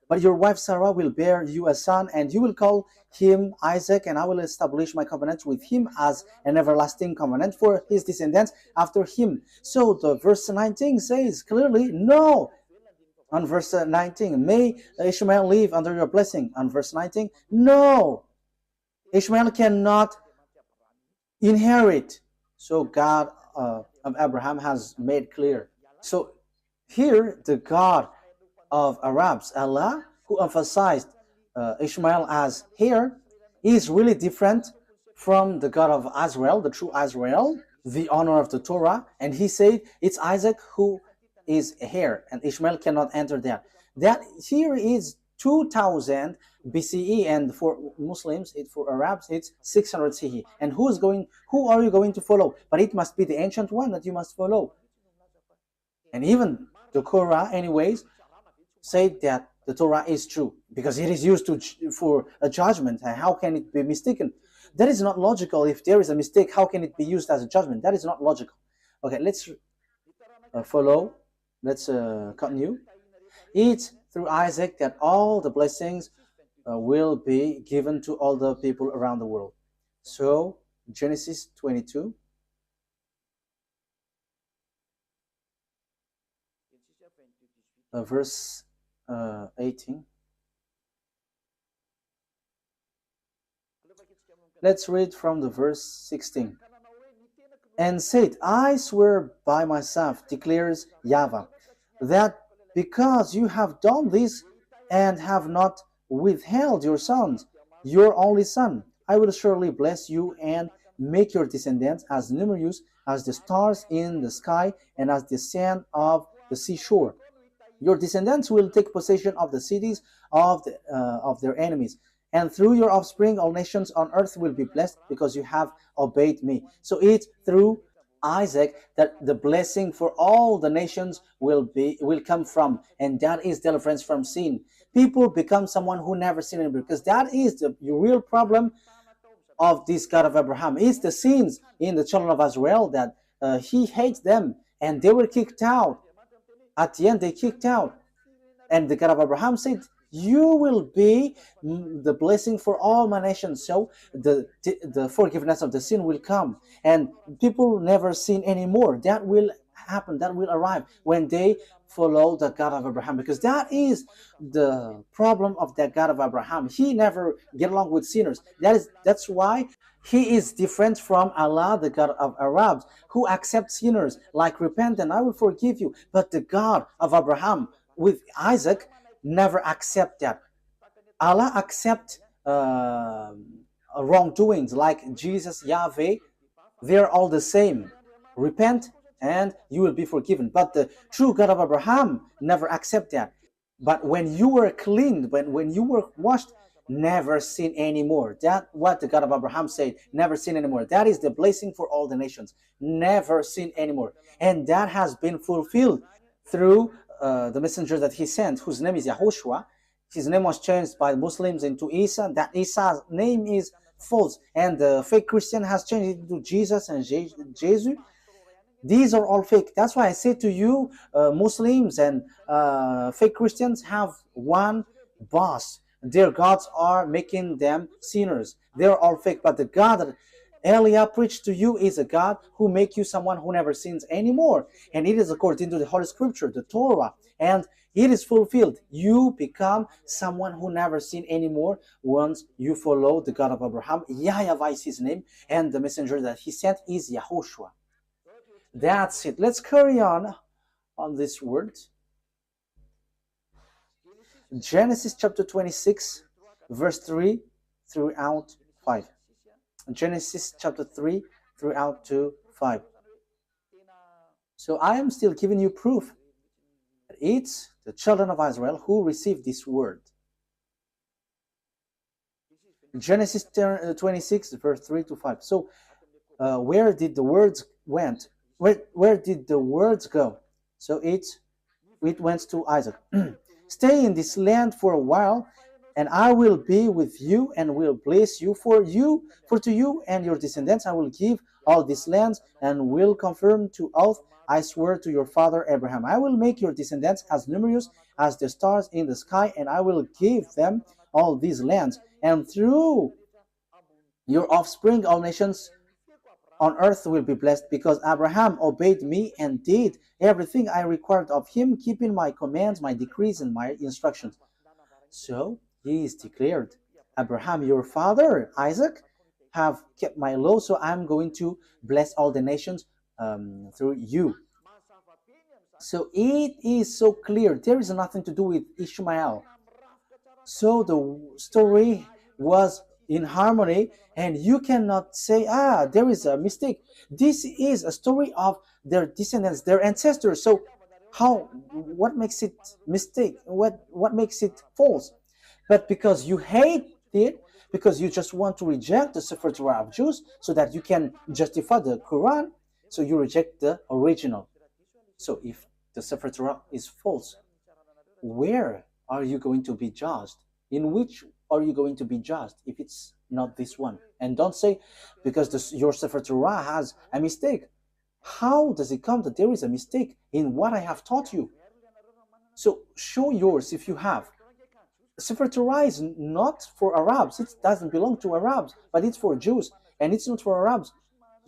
but your wife Sarah will bear you a son, and you will call him Isaac, and I will establish my covenant with him as an everlasting covenant for his descendants after him. So the verse 19 says clearly, no. On verse 19, may Ishmael live under your blessing. On verse 19, no. Ishmael cannot inherit. So God of Abraham has made clear. So here the God of Arabs, Allah, who emphasized Ishmael as heir, is really different from the God of Israel, the true Israel, the honor of the Torah. And he said it's Isaac who is a heir, and Ishmael cannot enter there. That here is 2000 BCE, and for Muslims, for Arabs, it's 600 CE. And who are you going to follow? But it must be the ancient one that you must follow. And even the Quran, anyways, said that the Torah is true because it is used for a judgment. And how can it be mistaken? That is not logical. If there is a mistake, how can it be used as a judgment? That is not logical. Okay, let's follow. Let's continue. It's through Isaac that all the blessings will be given to all the people around the world. So, Genesis 22. Verse 18. Let's read from the verse 16. And said, I swear by myself, declares YAHVAH, that because you have done this and have not withheld your sons, your only son, I will surely bless you and make your descendants as numerous as the stars in the sky and as the sand of the seashore. Your descendants will take possession of the cities of their enemies. And through your offspring, all nations on earth will be blessed because you have obeyed me. So it's through Isaac that the blessing for all the nations will come from, and that is deliverance from sin. People become someone who never sinned, because that is the real problem of this God of Abraham. It's the sins in the children of Israel that he hates them, and they were kicked out. At the end, they kicked out, and the God of Abraham said, you will be the blessing for all my nations. So the forgiveness of the sin will come, and people never sin anymore. That will happen, that will arrive when they follow the God of Abraham, because that is the problem of the God of Abraham. He never get along with sinners. That's why he is different from Allah, the God of Arabs, who accepts sinners, like, repent and I will forgive you. But the God of Abraham with Isaac never accept that. Allah accept wrongdoings, like Jesus, Yahweh. They're all the same. Repent and you will be forgiven. But the true God of Abraham never accept that. But when you were cleaned, when you were washed, never sin anymore. That's what the God of Abraham said, never sin anymore. That is the blessing for all the nations. Never sin anymore. And that has been fulfilled through the messenger that he sent, whose name is YAHOSHUAH. His name was changed by Muslims into Isa. That Isa's name is false, and the fake Christian has changed it into Jesus and Jesus. These are all fake. That's why I say to you, Muslims and fake Christians have one boss. Their gods are making them sinners. They're all fake. But the God that Elia preached to you is a God who makes you someone who never sins anymore. And it is according to the Holy Scripture, the Torah. And it is fulfilled. You become someone who never sin anymore once you follow the God of Abraham. YAHVAH is his name. And the messenger that he sent is YAHOSHUAH. That's it. Let's carry on this word. Genesis chapter 26, verse 3 throughout 5. Genesis chapter 3 throughout to 5. So I am still giving you proof that it's the children of Israel who received this word. Genesis 26, verse 3 to 5. So where did the words went? Where did the words go? So it went to Isaac. Stay in this land for a while, and I will be with you and will bless you. For to you and your descendants I will give all these lands, and will confirm to oath, I swear to your father Abraham, I will make your descendants as numerous as the stars in the sky, and I will give them all these lands. And through your offspring all nations on earth will be blessed, because Abraham obeyed me and did everything I required of him, keeping my commands, my decrees, and my instructions. So he is declared, Abraham, your father, Isaac, have kept my law, so I'm going to bless all the nations through you. So it is so clear. There is nothing to do with Ishmael. So the story was in harmony, and you cannot say, there is a mistake. This is a story of their descendants, their ancestors. So what makes it mistake? What makes it false? But because you hate it, because you just want to reject the Sefer Torah of Jews so that you can justify the Quran, so you reject the original. So if the Sefer Torah is false, where are you going to be judged? In which are you going to be judged if it's not this one? And don't say because your Sefer Torah has a mistake. How does it come that there is a mistake in what I have taught you? So show yours if you have. Sefer Torah is not for Arabs. It doesn't belong to Arabs, but it's for Jews. And it's not for Arabs.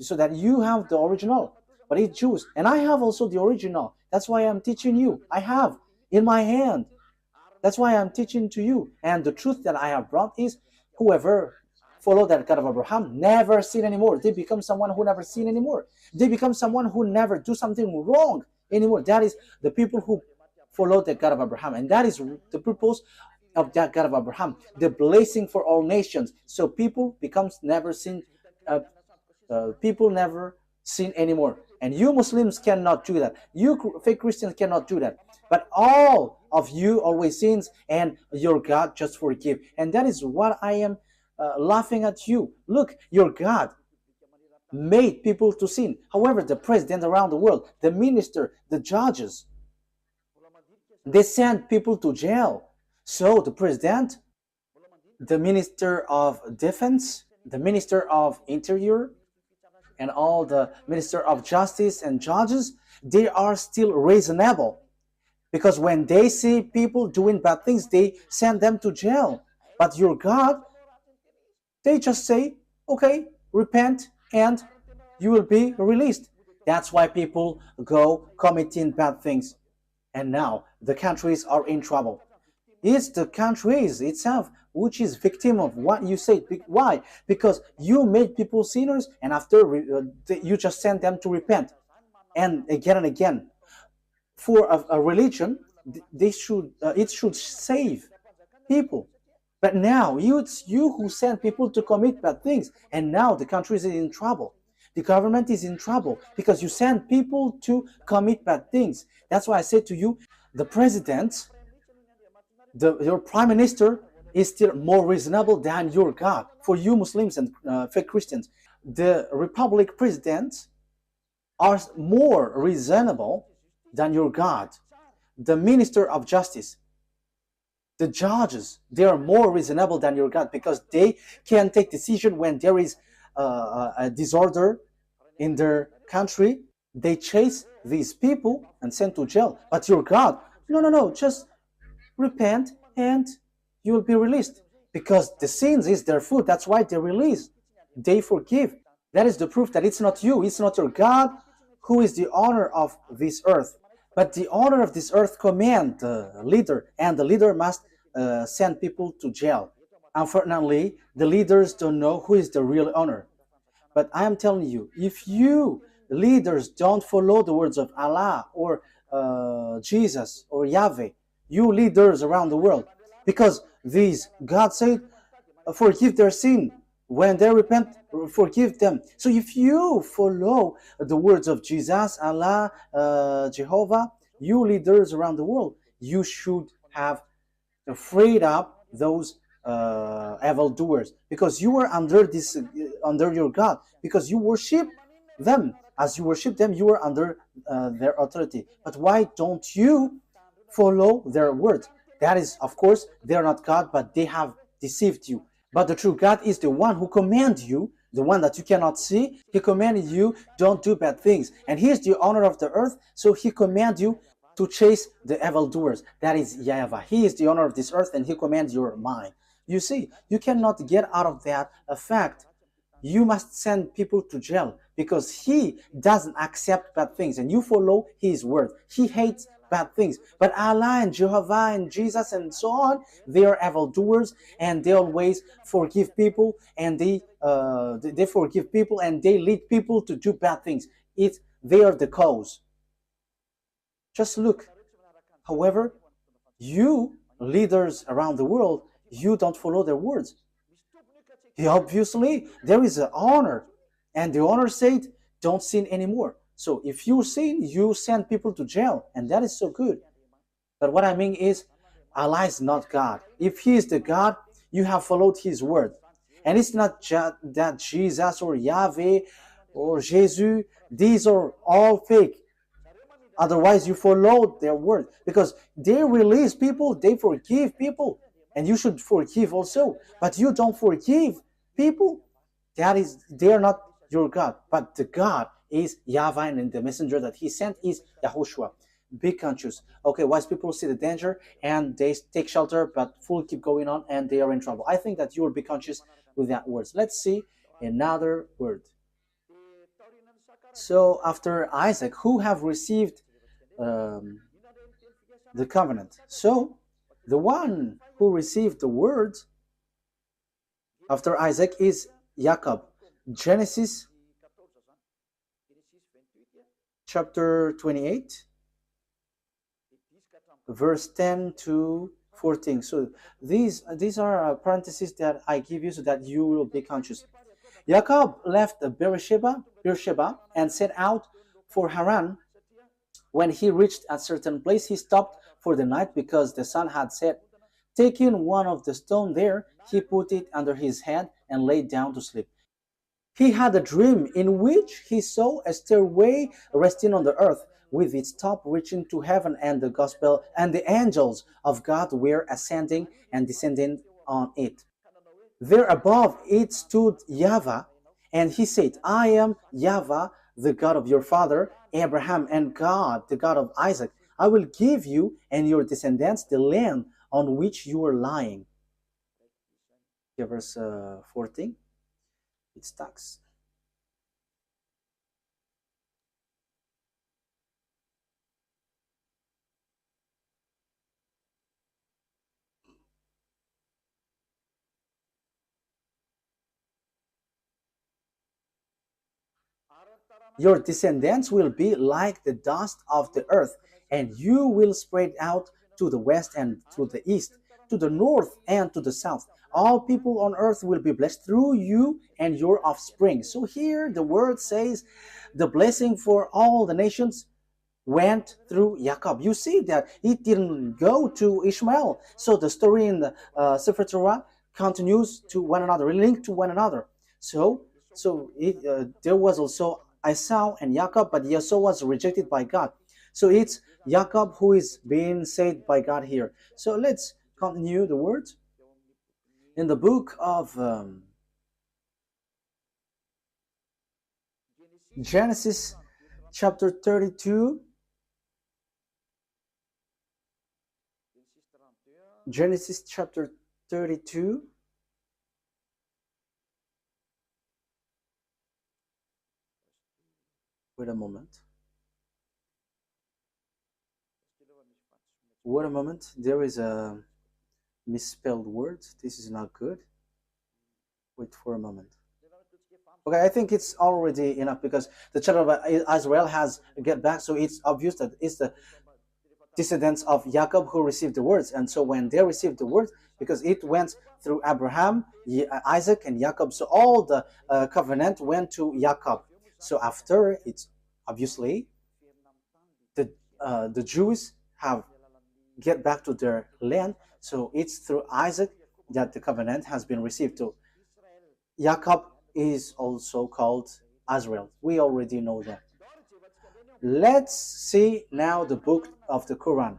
So that you have the original, but it's Jews. And I have also the original. That's why I'm teaching you. I have in my hand. That's why I'm teaching to you. And the truth that I have brought is whoever follow that God of Abraham never sin anymore. They become someone who never sin anymore. They become someone who never do something wrong anymore. That is the people who follow the God of Abraham. And that is the purpose of that God of Abraham, the blessing for all nations. So people becomes never sin, people never sin anymore. And you Muslims cannot do that. You fake Christians cannot do that. But all of you always sins, and your God just forgive. And that is what I am laughing at you. Look, your God made people to sin. However, the president around the world, the minister, the judges, they send people to jail. So the president, the minister of defense, the minister of interior, and all the minister of justice and judges, they are still reasonable. Because when they see people doing bad things, they send them to jail. But your God, they just say, okay, repent and you will be released. That's why people go committing bad things. And now the countries are in trouble. It's the countries itself which is victim of what you say. Why? Because you made people sinners, and after you just send them to repent. And again. For a religion, it should save people. But now it's you who send people to commit bad things, and now the country is in trouble. The government is in trouble because you send people to commit bad things. That's why I say to you, the president, your prime minister is still more reasonable than your God. For you Muslims and fake Christians, the republic presidents are more reasonable than your God. The minister of justice, the judges, they are more reasonable than your God because they can take decision when there is a disorder in their country. They chase these people and send to jail. But your God, no, just repent and you will be released. Because the sins is their food. That's why they release. They forgive. That is the proof that it's not you, it's not your God who is the owner of this earth. But the owner of this earth command the leader, and the leader must send people to jail. Unfortunately, the leaders don't know who is the real owner. But I am telling you, if you leaders don't follow the words of Allah or Jesus or Yahweh, you leaders around the world, because these, God said, forgive their sin. When they repent, forgive them. So if you follow the words of Jesus, Allah, Jehovah, you leaders around the world, you should have freed up those evil doers, because you were under this, under your God, because you worship them. As you worship them, you are under their authority. But why don't you follow their words? That is, of course, they are not God, but they have deceived you. But the true God is the one who commands you, the one that you cannot see. He commanded you, don't do bad things. And he is the owner of the earth, so he commands you to chase the evildoers. That is YAHVAH. He is the owner of this earth, and he commands your mind. You see, you cannot get out of that fact. You must send people to jail because he doesn't accept bad things, and you follow his word. He hates bad things. But Allah and Jehovah and Jesus and so on, they are evildoers, and they always forgive people, and they forgive people, and they lead people to do bad things. They are the cause. Just look. However, you leaders around the world, you don't follow their words. Obviously, there is an honor, and the honor said, don't sin anymore. So if you sin, you send people to jail, and that is so good. But what I mean is, Allah is not God. If He is the God, you have followed His word. And it's not just that Jesus or Yahweh or Jesus, these are all fake. Otherwise, you follow their word because they release people, they forgive people, and you should forgive also. But you don't forgive people. That is, they are not your God, but the God is Yahweh, and the messenger that He sent is YAHOSHUAH. Be conscious. Okay, wise people see the danger and they take shelter, but full keep going on and they are in trouble. I think that you will be conscious with that words. Let's see another word. So after Isaac, who have received um, the covenant. So the one who received the word after Isaac is Jacob. Genesis chapter 28, verse 10 to 14. So these are parentheses that I give you so that you will be conscious. Jacob left Beersheba and set out for Haran. When he reached a certain place, he stopped for the night because the sun had set. Taking one of the stones there, he put it under his head and lay down to sleep. He had a dream in which he saw a stairway resting on the earth, with its top reaching to heaven, and the gospel and the angels of God were ascending and descending on it. There above it stood YAHVAH, and he said, I am YAHVAH, the God of your father Abraham, and God, the God of Isaac. I will give you and your descendants the land on which you are lying. Okay, verse 14. It stacks. Your descendants will be like the dust of the earth, and you will spread out to the west and to the east, to the north and to the south. All people on earth will be blessed through you and your offspring. So here the word says the blessing for all the nations went through Jacob. You see that it didn't go to Ishmael. So the story in the Sefer Torah continues to one another, linked to one another. So there was also Esau and Jacob, but Esau was rejected by God. So it's Jacob who is being saved by God here. So let's continue the words in the book of Genesis chapter 32. Genesis chapter 32. Wait a moment. Wait a moment. There is a misspelled word. This is not good. Wait for a moment. Okay, I think it's already enough because the children of Israel has get back, so it's obvious that it's the descendants of Jacob who received the words. And so when they received the words, because it went through Abraham, Isaac, and Jacob, so all the covenant went to Jacob. So after it's obviously the Jews have get back to their land. So it's through Isaac that the covenant has been received to. Jacob is also called Israel. We already know that. Let's see now the book of the Quran.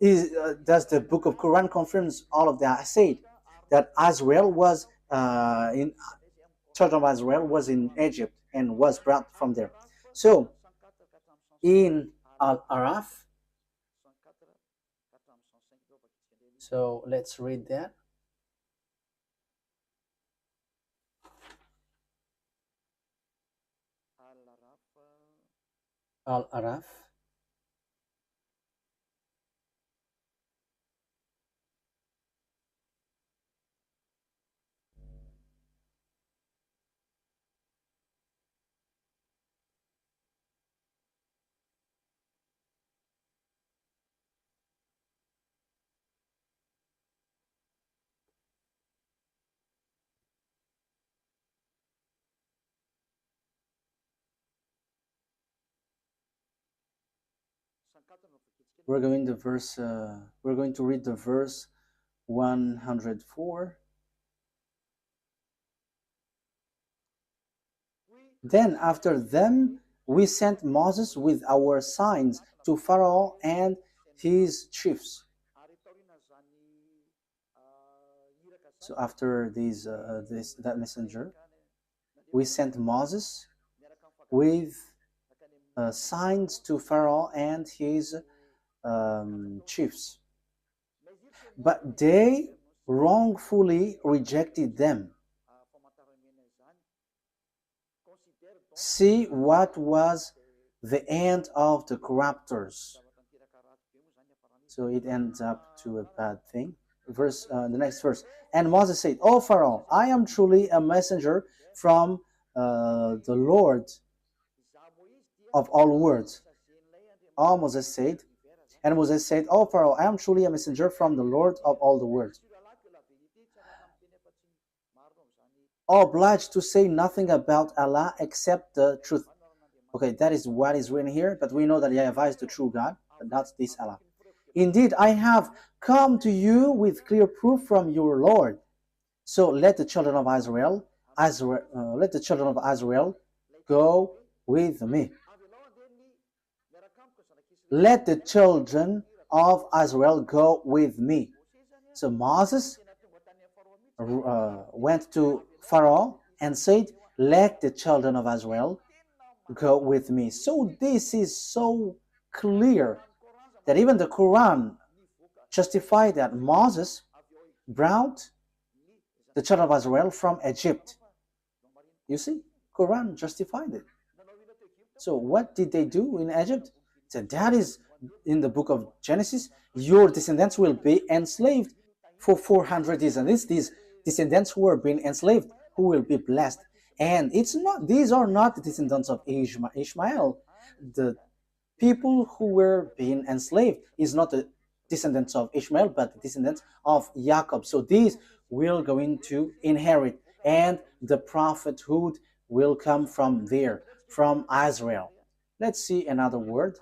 Does the book of Quran confirms all of that? I said that Israel was in children of Israel was in Egypt and was brought from there. So in Al Araf, so let's read that. Al Araf. We're going to read the verse 104. Then after them we sent Moses with our signs to Pharaoh and his chiefs. So after that messenger, we sent Moses with signs to Pharaoh and his chiefs. But they wrongfully rejected them. See what was the end of the corruptors. So it ends up to a bad thing. The next verse. And Moses said, "O Pharaoh, I am truly a messenger from the Lord of all words." And Moses said, "O Pharaoh, I am truly a messenger from the Lord of all the words, obliged to say nothing about Allah except the truth." Okay, that is what is written here, but we know that YAHVAH is the true God, but not this Allah. "Indeed, I have come to you with clear proof from your Lord. So let the children of Israel go with me. Let the children of Israel go with me." So Moses went to Pharaoh and said, "Let the children of Israel go with me." So this is so clear that even the Quran justified that Moses brought the children of Israel from Egypt. You see, Quran justified it. So what did they do in Egypt? So that is in the book of Genesis. Your descendants will be enslaved for 400 years, and these descendants who are being enslaved, who will be blessed. And these are not the descendants of Ishmael. The people who were being enslaved is not the descendants of Ishmael, but the descendants of Jacob. So these will going to inherit, and the prophethood will come from there, from Israel. Let's see another word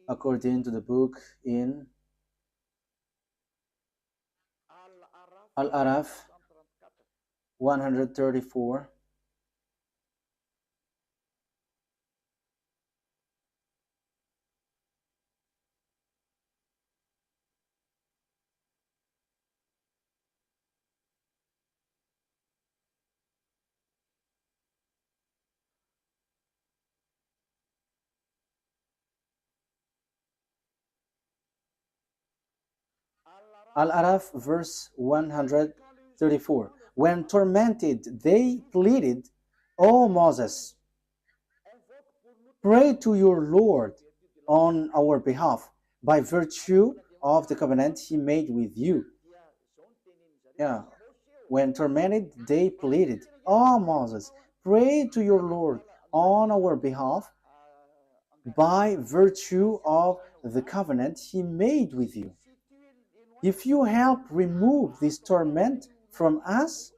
according to the book in Al-Araf 134. Al-Araf verse 134. When tormented, they pleaded, "O Moses, pray to your Lord on our behalf by virtue of the covenant he made with you." Yeah. When tormented, they pleaded, "O Moses, pray to your Lord on our behalf by virtue of the covenant he made with you. If you help remove this torment from us,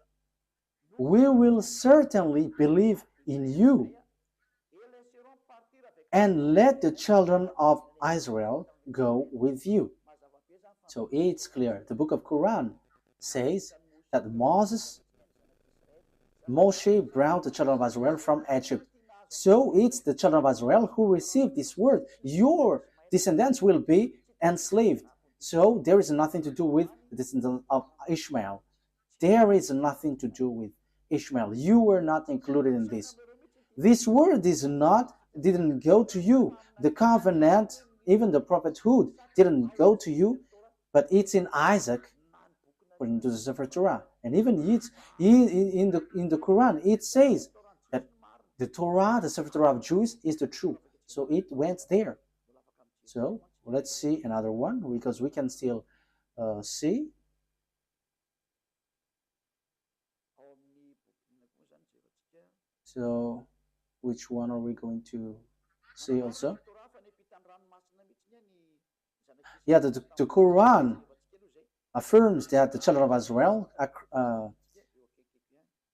we will certainly believe in you. And let the children of Israel go with you." So it's clear. The book of Quran says that Moshe brought the children of Israel from Egypt. So it's the children of Israel who received this word. Your descendants will be enslaved. So there is nothing to do with the descendants of Ishmael. There is nothing to do with Ishmael. You were not included in this. This word didn't go to you. The covenant, even the prophethood, didn't go to you, but it's in Isaac, according to the Sefer Torah. And even in the Quran, it says that the Torah, the Sefer Torah of Jews, is the truth. So it went there. So let's see another one, because we can still see. So which one are we going to see also? Yeah, the Quran affirms that the children of Israel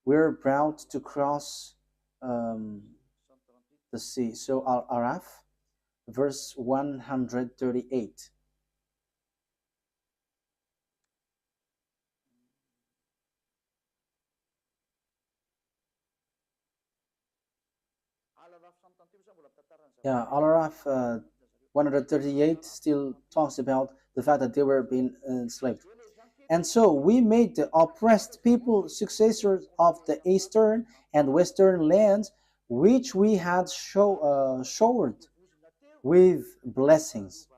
were brought to cross the sea. So Al-Araf verse 138. Yeah, Al-Araf 138 still talks about the fact that they were being enslaved. And so we made the oppressed people successors of the eastern and western lands, which we had showered with blessings.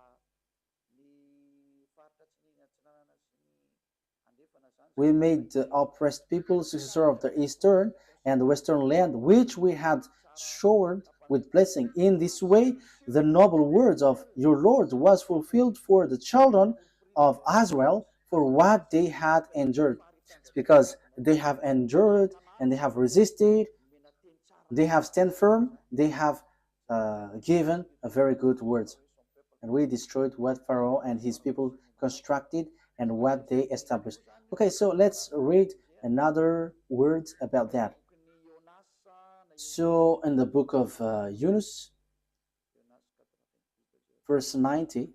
We made the oppressed people successor of the eastern and the western land, which we had showered with blessing. In this way, the noble words of your Lord was fulfilled for the children of Israel for what they had endured. It's because they have endured and they have resisted, they have stand firm, they have given a very good words. And we destroyed what Pharaoh and his people constructed and what they established. Okay, so let's read another words about that. So in the book of Yunus, verse 90,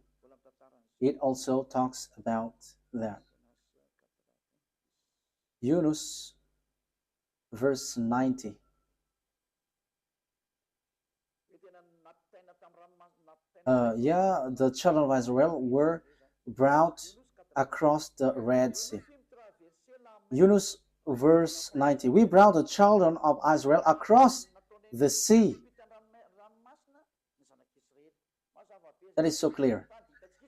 it also talks about that. Yunus, verse 90. The children of Israel were brought across the Red Sea. Yunus, verse 90. We brought the children of Israel across the sea. That is so clear.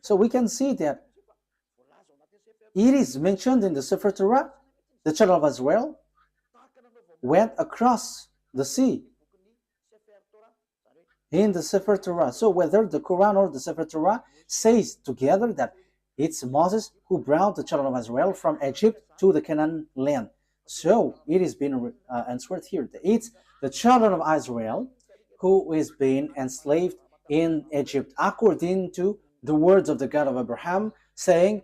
So we can see that it is mentioned in the Sefer Torah. The children of Israel went across the sea in the Sefer Torah. So whether the Quran or the Sefer Torah says together that it's Moses who brought the children of Israel from Egypt to the Canaan land. So it is being answered here. It's the children of Israel who is being enslaved in Egypt, according to the words of the God of Abraham, saying,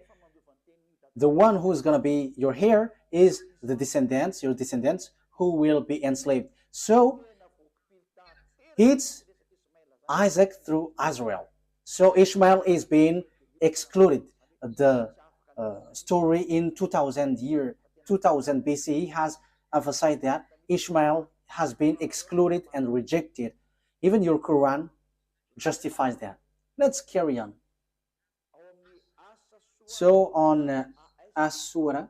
the one who is going to be your heir is the descendants, your descendants, who will be enslaved. So it's Isaac through Israel. So Ishmael is being excluded. The story in 2000 BCE has emphasized that Ishmael has been excluded and rejected. Even your Quran justifies that. Let's carry on. So on Ashura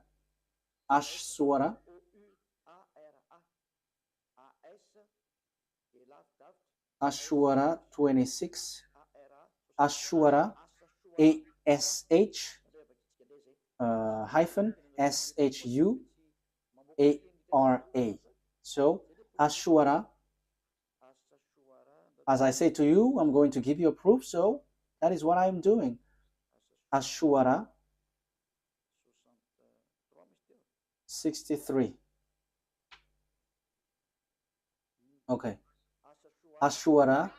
26, Ashura ASH hyphen SHUARA. So Ashura, as I say to you, I'm going to give you a proof, so that is what I'm doing. Ashura 63. Okay. Ashura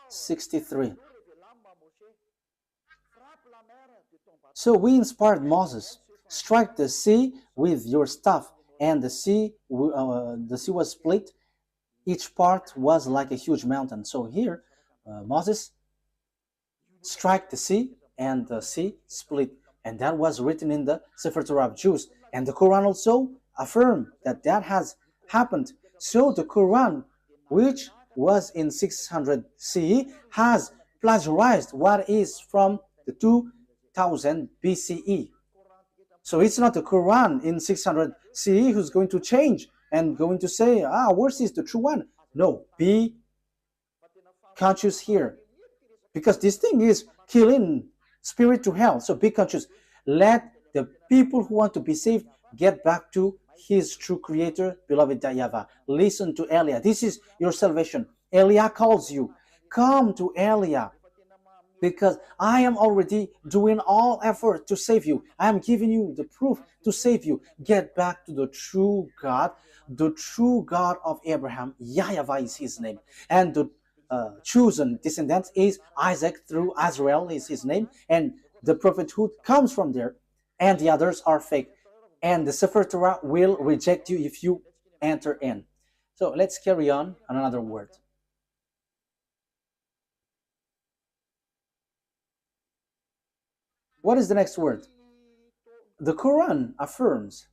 63. So we inspired Moses, strike the sea with your staff, and the sea was split. Each part was like a huge mountain. So here, Moses strike the sea, and the sea split. And that was written in the Sefer Torah of Jews. And the Quran also affirmed that that has happened. So the Quran, which was in 600 CE, has plagiarized what is from the 2000 BCE. So it's not the Quran in 600 CE who's going to change and going to say, ours is the true one. No, be conscious here. Because this thing is killing spirit to hell. So be conscious. Let the people who want to be saved get back to his true creator, beloved YAHVAH. Listen to Elia. This is your salvation. Elia calls you. Come to Elia. Because I am already doing all effort to save you. I am giving you the proof to save you. Get back to the true God of Abraham. YAHVAH is his name. And the chosen descendant is Isaac through Israel is his name. And the prophethood comes from there. And the others are fake. And the Sefer Torah will reject you if you enter in. So let's carry on another word. What is the next word? The Quran affirms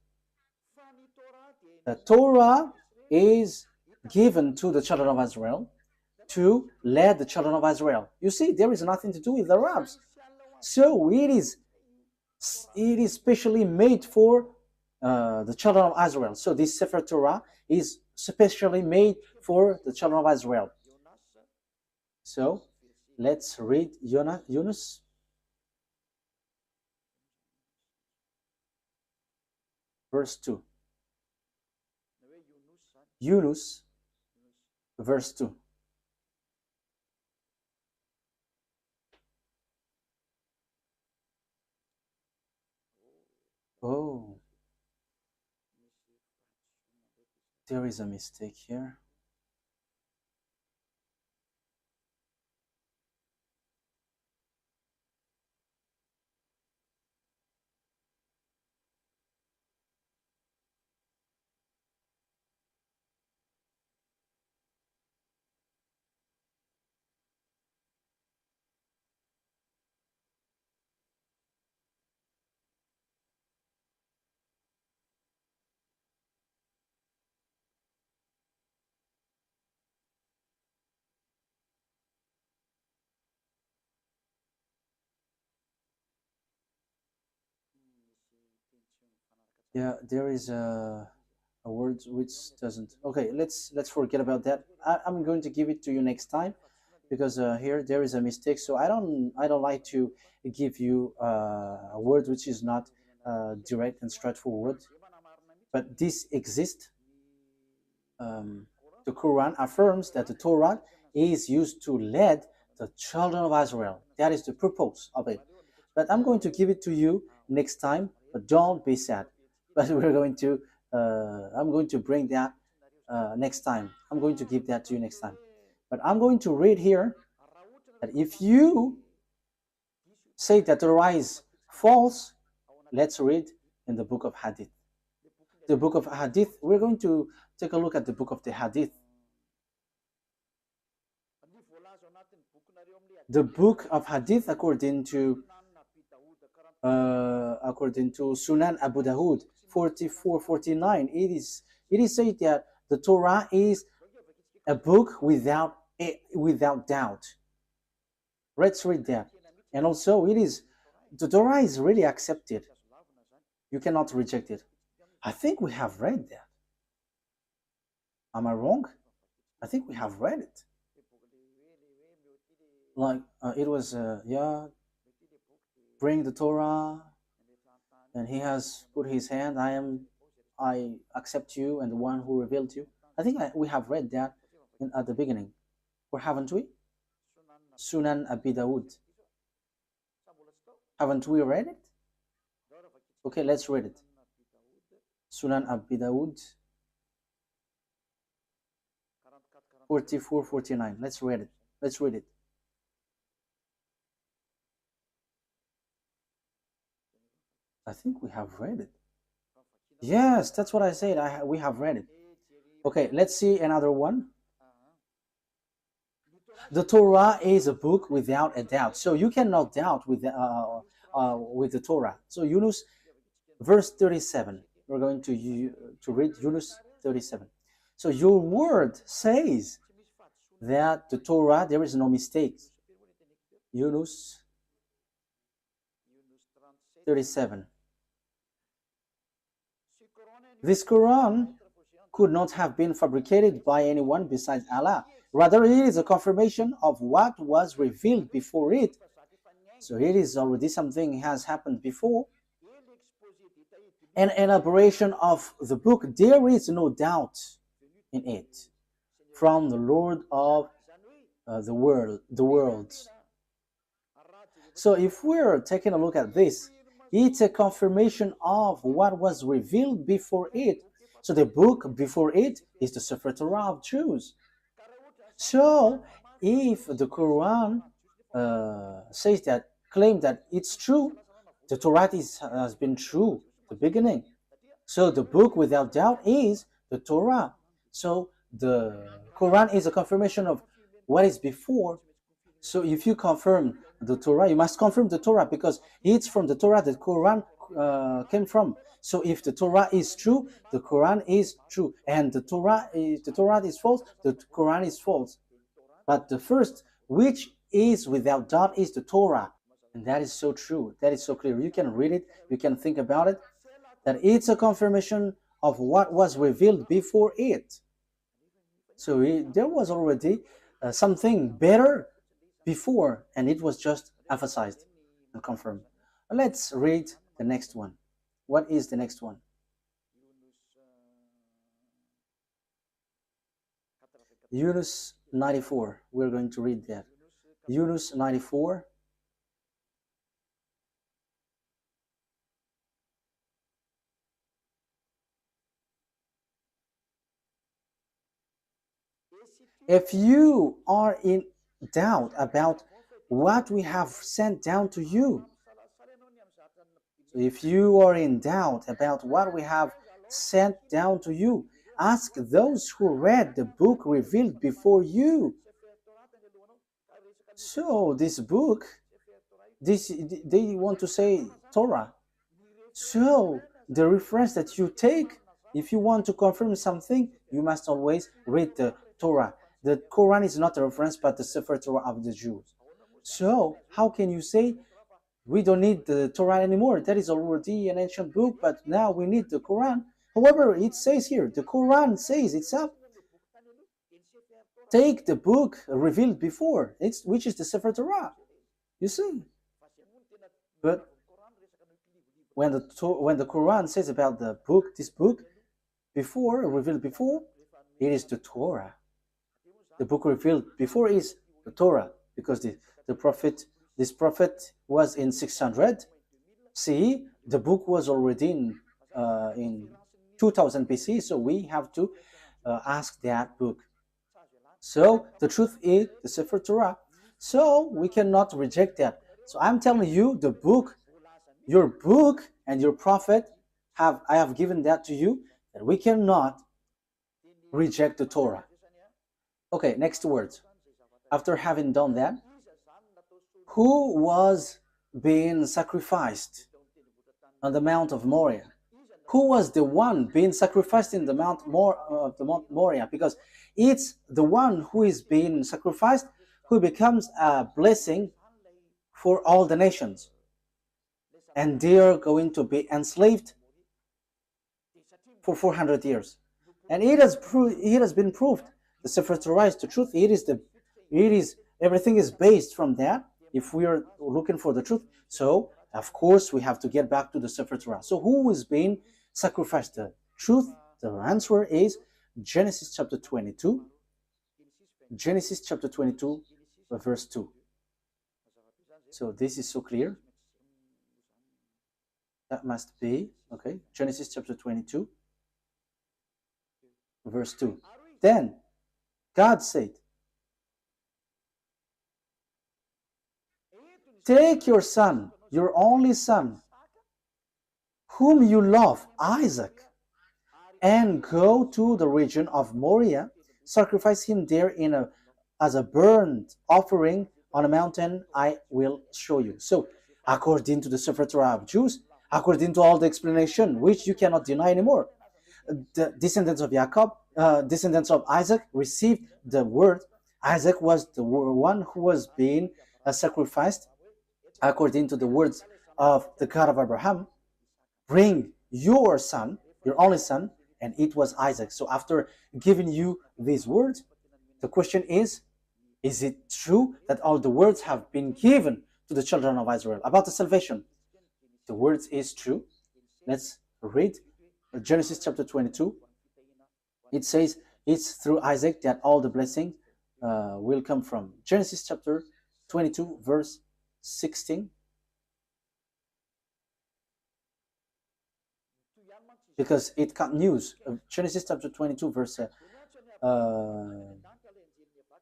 that Torah is given to the children of Israel to lead the children of Israel. You see, there is nothing to do with the Arabs. So it is specially made for the children of Israel. So this Sefer Torah is specially made for the children of Israel. So let's read Yunus. Verse 2. Yunus, verse 2. Oh, there is a mistake here. Yeah, there is a word which doesn't. Okay, let's forget about that. I'm going to give it to you next time, because here there is a mistake. So I don't like to give you a word which is not direct and straightforward. But this exists. The Quran affirms that the Torah is used to lead the children of Israel. That is the purpose of it. But I'm going to give it to you next time. But don't be sad. But we're going to. I'm going to bring that next time. I'm going to give that to you next time. But I'm going to read here that if you say that the Torah is false, let's read in the book of Hadith. The book of Hadith, we're going to take a look at the book of the Hadith. The book of Hadith, according to Sunan Abu Dawud 4449, it is said that the Torah is a book without doubt. Let's read that. And also, the Torah is really accepted. You cannot reject it. I think we have read that. Am I wrong? I think we have read it. Like it was, bring the Torah, and he has put his hand. I accept you, and the one who revealed you. I think we have read that at the beginning, or haven't we? Sunan Abi Dawud. Haven't we read it? Okay, let's read it. Sunan Abi Dawud 4449. Let's read it. Let's read it. I think we have read it. Yes, that's what I said. We have read it. Okay, let's see another one. The Torah is a book without a doubt. So you cannot doubt with the Torah. So Yunus, verse 37. We're going to read Yunus 37. So your word says that the Torah, there is no mistake. Yunus 37. This Quran could not have been fabricated by anyone besides Allah. Rather, it is a confirmation of what was revealed before it. So it is already something has happened before. An elaboration of the book, there is no doubt in it, from the Lord of the world. So if we're taking a look at this, it's a confirmation of what was revealed before it. So the book before it is the Sefer Torah of Jews. So if the Quran claim that it's true, the Torah has been true the beginning. So the book without doubt is the Torah. So the Quran is a confirmation of what is before. So if you confirm the Torah. You must confirm the Torah because it's from the Torah that Quran came from. So if the Torah is true, the Quran is true, and the Torah is false, the Quran is false. But the first, which is without doubt, is the Torah, and that is so true. That is so clear. You can read it. You can think about it. That it's a confirmation of what was revealed before it. So there was already something better before, and it was just emphasized and confirmed. Let's read the next one. What is the next one? Yunus 94. We're going to read that. Yunus 94. If you are in doubt about what we have sent down to you, if you are in doubt about what we have sent down to you, ask those who read the book revealed before you. So this book, they want to say Torah. So the reference that you take, if you want to confirm something, you must always read the Torah. The Quran is not a reference, but the Sefer Torah of the Jews. So how can you say we don't need the Torah anymore? That is already an ancient book, but now we need the Quran. However, it says here, the Quran says itself, take the book revealed before, which is the Sefer Torah. You see? But when the Quran says about the book, this book, before, revealed before, it is the Torah. The book revealed before is the Torah, because this prophet was in 600 CE. The book was already in 2000 BC, so we have to ask that book. So the truth is the Sefer Torah. So we cannot reject that. So I'm telling you, the book, your book and your prophet, I have given that to you, that we cannot reject the Torah. Okay, next words. After having done that, who was being sacrificed on the Mount of Moriah? Who was the one being sacrificed in the Mount Moriah? Because it's the one who is being sacrificed who becomes a blessing for all the nations. And they are going to be enslaved for 400 years. And it has been proved. The Sefer Torah is the truth. Everything is based from that. If we are looking for the truth, so of course we have to get back to the Sefer Torah. So who is being sacrificed? The truth. The answer is Genesis chapter 22. Genesis chapter 22, verse 2. So this is so clear. That must be okay. Genesis chapter 22, verse 2. Then God said, take your son, your only son, whom you love, Isaac, and go to the region of Moriah, sacrifice him there as a burnt offering on a mountain I will show you. So, according to the Sefer Torah of Jews, according to all the explanation, which you cannot deny anymore, the descendants of Jacob, descendants of Isaac received the word. Isaac was the one who was being sacrificed according to the words of the God of Abraham. Bring your son, your only son, and it was Isaac. So after giving you these words, the question is it true that all the words have been given to the children of Israel about the salvation? The words is true. Let's read Genesis chapter 22. It says it's through Isaac that all the blessings will come from. Genesis chapter 22, verse 16. Because it continues. Genesis chapter 22, verse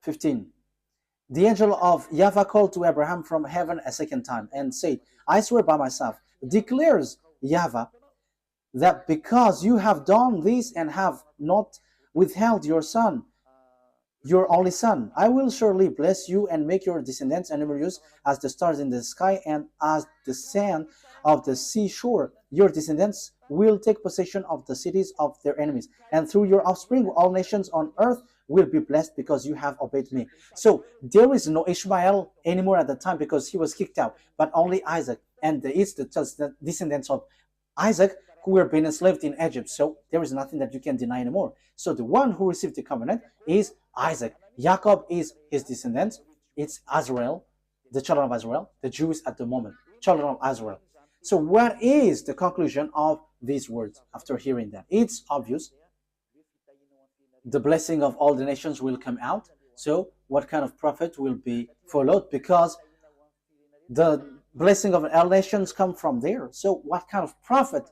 15. The angel of YAHVAH called to Abraham from heaven a second time and said, I swear by myself, declares YAHVAH, that because you have done this and have not withheld your son, your only son. I will surely bless you and make your descendants numerous as the stars in the sky and as the sand of the seashore. Your descendants will take possession of the cities of their enemies, and through your offspring all nations on earth will be blessed because you have obeyed me. So there is no Ishmael anymore at the time because he was kicked out, but only Isaac, and it's the descendants of Isaac who were being enslaved in Egypt. So there is nothing that you can deny anymore. So the one who received the covenant is Isaac. Jacob is his descendants. It's Israel, the children of Israel, the Jews at the moment, children of Israel. So what is the conclusion of these words after hearing that? It's obvious. The blessing of all the nations will come out. So what kind of prophet will be followed? Because the blessing of all nations come from there. So what kind of prophet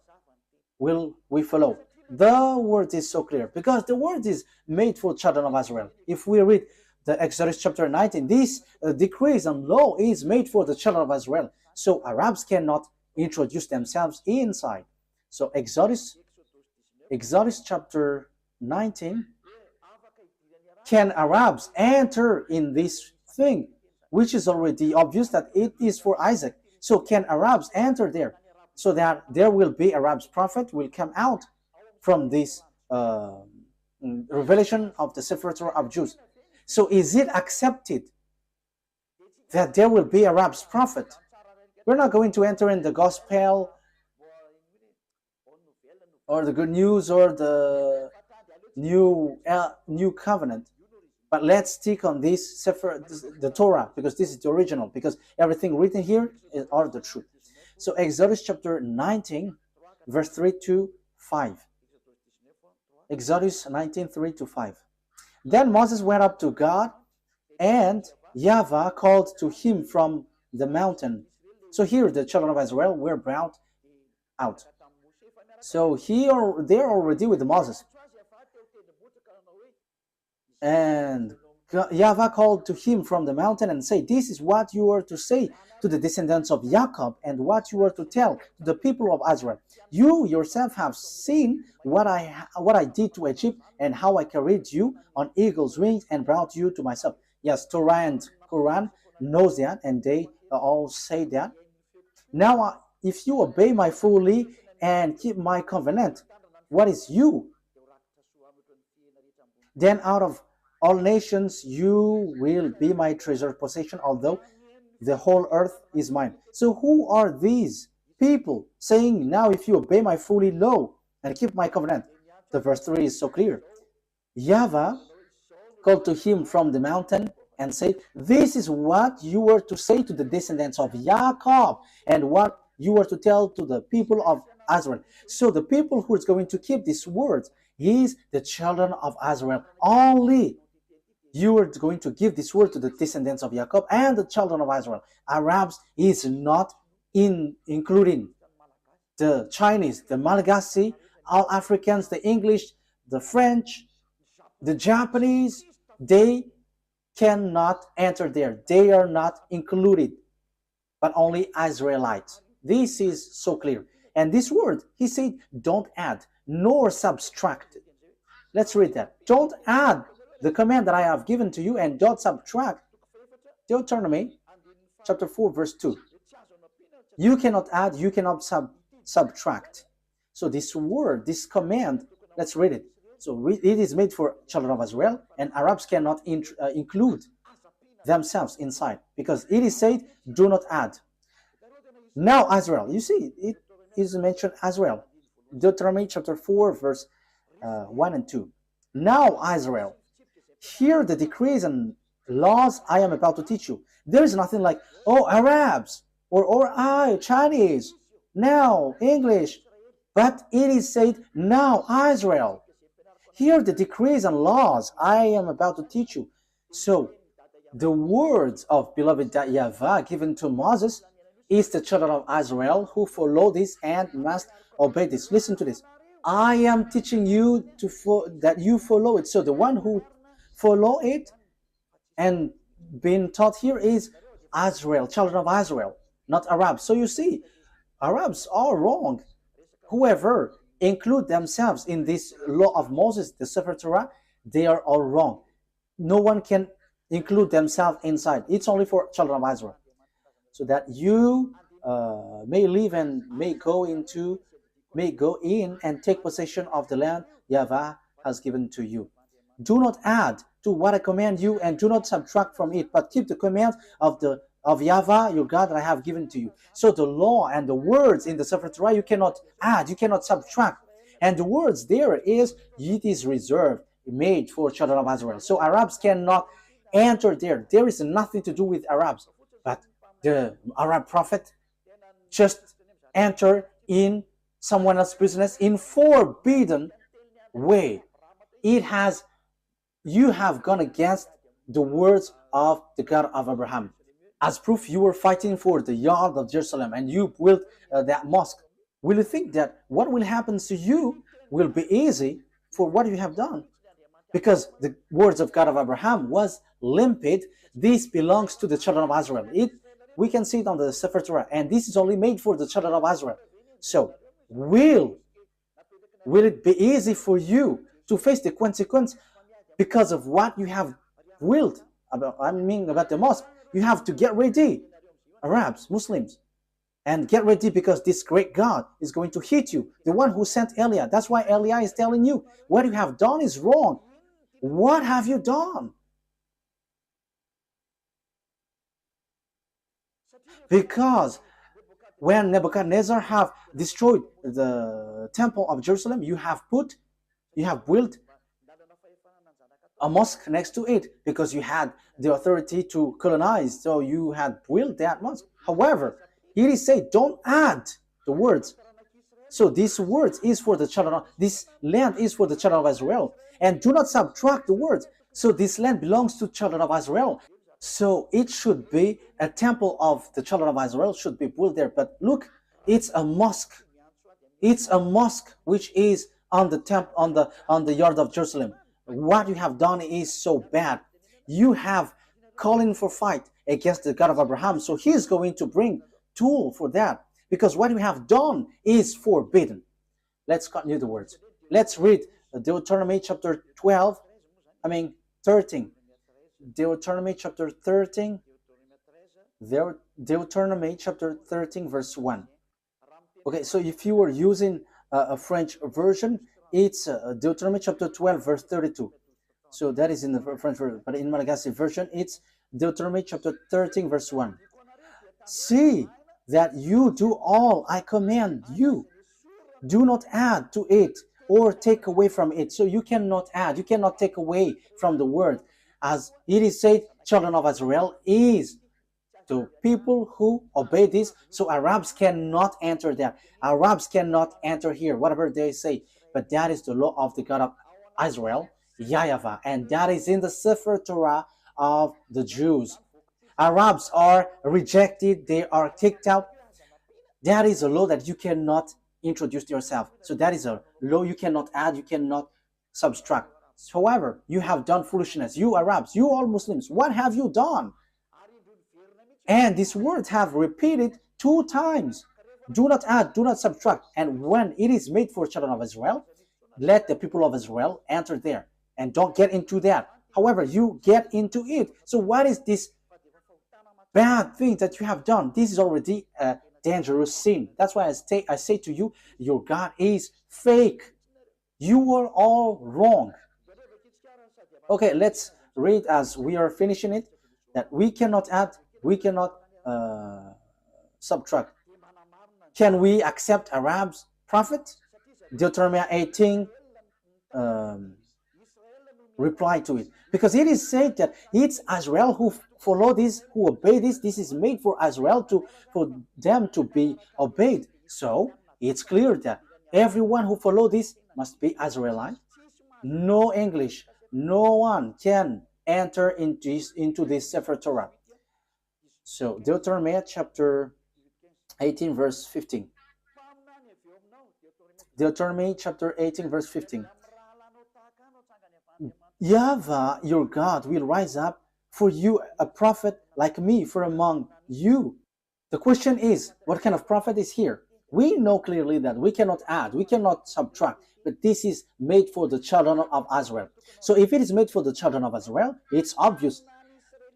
will we follow? The word is so clear because the word is made for children of Israel. If we read the Exodus chapter 19, this decrees and law is made for the children of Israel. So Arabs cannot introduce themselves inside. So Exodus chapter 19, can Arabs enter in this thing, which is already obvious that it is for Isaac? So can Arabs enter there? So that there will be Arabs prophet will come out from this revelation of the Sefer Torah of Jews. So is it accepted that there will be Arabs prophet? We're not going to enter in the gospel or the good news or the new covenant, but let's stick on this Sefer, the Torah, because this is the original, because everything written here are the truth. So Exodus chapter 19, verse 3 to 5. Exodus 19, 3 to 5. Then Moses went up to God, and YAHVAH called to him from the mountain. So here the children of Israel were brought out. So they're already with Moses. And YAHVAH called to him from the mountain and said, this is what you are to say to the descendants of Jacob and what you are to tell to the people of Israel. You yourself have seen what I did to Egypt and how I carried you on eagle's wings and brought you to myself. Yes, Torah and Quran knows that, and they all say that. Now, if you obey my fully and keep my covenant, what is you? Then out of all nations you will be my treasured possession, although the whole earth is mine. So who are these people saying, now if you obey my fully law and keep my covenant? The verse 3 is so clear. YAHVAH called to him from the mountain and said, this is what you were to say to the descendants of Jacob and what you were to tell to the people of Israel. So the people who is going to keep these words is the children of Israel. Only you are going to give this word to the descendants of Jacob and the children of Israel. Arabs is not including the Chinese, the Malagasy, all Africans, the English, the French, the Japanese. They cannot enter there. They are not included, but only Israelites. This is so clear. And this word, he said, don't add nor subtract. Let's read that. Don't add the command that I have given to you and don't subtract. Deuteronomy chapter 4 verse 2. You cannot add, you cannot subtract. So this word, this command, let's read it. So it is made for children of Israel, and Arabs cannot include themselves inside because it is said, do not add. Now Israel, you see, it is mentioned Israel. Deuteronomy chapter 4 verse 1 and 2. Now Israel, hear the decrees and laws I am about to teach you. There is nothing like, oh, Arabs, or Chinese, now English. But it is said, now Israel, hear the decrees and laws I am about to teach you. So the words of beloved YAHVAH given to Moses is the children of Israel who follow this and must obey this. Listen to this. I am teaching you that you follow it. So the one who follow it and being taught here is Israel, children of Israel, not Arabs. So you see, Arabs are wrong. Whoever include themselves in this law of Moses, the Sefer Torah, they are all wrong. No one can include themselves inside. It's only for children of Israel, so that you may live and may go in and take possession of the land YAHVAH has given to you. Do not add to what I command you, and do not subtract from it, but keep the command of YAHVAH your God that I have given to you. So the law and the words in the Sefer Torah, you cannot add, you cannot subtract. And the words there is, it is reserved, made for children of Israel. So Arabs cannot enter there. There is nothing to do with Arabs. But the Arab prophet just enter in someone else's business in forbidden way. You have gone against the words of the God of Abraham. As proof, you were fighting for the yard of Jerusalem and you built that mosque. Will you think that what will happen to you will be easy for what you have done? Because the words of God of Abraham was limpid. This belongs to the children of Israel. We can see it on the Sefer Torah, and this is only made for the children of Israel. So, will it be easy for you to face the consequence because of what you have willed about the mosque? You have to get ready, Arabs, Muslims, and get ready, because this great God is going to hit you, the one who sent Eliah. That's why Eliah is telling you, what you have done is wrong. What have you done? Because when Nebuchadnezzar have destroyed the temple of Jerusalem, you have built a mosque next to it, because you had the authority to colonize, so you had built that mosque. However, it is said, don't add the words. So this words is for the children of, this land is for the children of Israel, and do not subtract the words. So this land belongs to children of Israel. So it should be a temple of the children of Israel should be built there. But look, it's a mosque. It's a mosque which is on the temple, on the yard of Jerusalem. What you have done is so bad. You have calling for fight against the God of Abraham. So he is going to bring tool for that, because what you have done is forbidden. Let's continue the words. Let's read Deuteronomy chapter 13. Deuteronomy chapter 13. Deuteronomy chapter 13 verse 1. Okay, so if you were using a French version, it's Deuteronomy chapter 12 verse 32. So that is in the French version, but in Malagasy version, it's Deuteronomy chapter 13 verse 1. See that you do all I command you. Do not add to it or take away from it. So you cannot add, you cannot take away from the word. As it is said, children of Israel is to people who obey this. So Arabs cannot enter there. Arabs cannot enter here, whatever they say. But that is the law of the God of Israel, YAHVAH, and that is in the Sefer Torah of the Jews. Arabs are rejected, they are kicked out. That is a law that you cannot introduce yourself. So that is a law you cannot add, you cannot subtract. However, you have done foolishness. You Arabs, you all Muslims, what have you done? And these words have repeated 2 times. Do not add, do not subtract. And when it is made for children of Israel, let the people of Israel enter there. And don't get into that. However, you get into it. So what is this bad thing that you have done? This is already a dangerous sin. That's why I say to you, your God is fake. You are all wrong. Okay, let's read as we are finishing it, that we cannot add, we cannot subtract. Can we accept Arabs prophet? Deuteronomy 18 reply to it, because it is said that it's Israel who follow this, who obey this. This is made for Israel for them to be obeyed. So it's clear that everyone who follow this must be Israelite. No English, no one can enter into this Sefer Torah. So Deuteronomy chapter 18 verse 15. Deuteronomy chapter 18 verse 15. YAHVAH your God will rise up for you a prophet like me from among you. The question is, what kind of prophet is here? We know clearly that we cannot add, we cannot subtract, but this is made for the children of Israel. So if it is made for the children of Israel, it's obvious.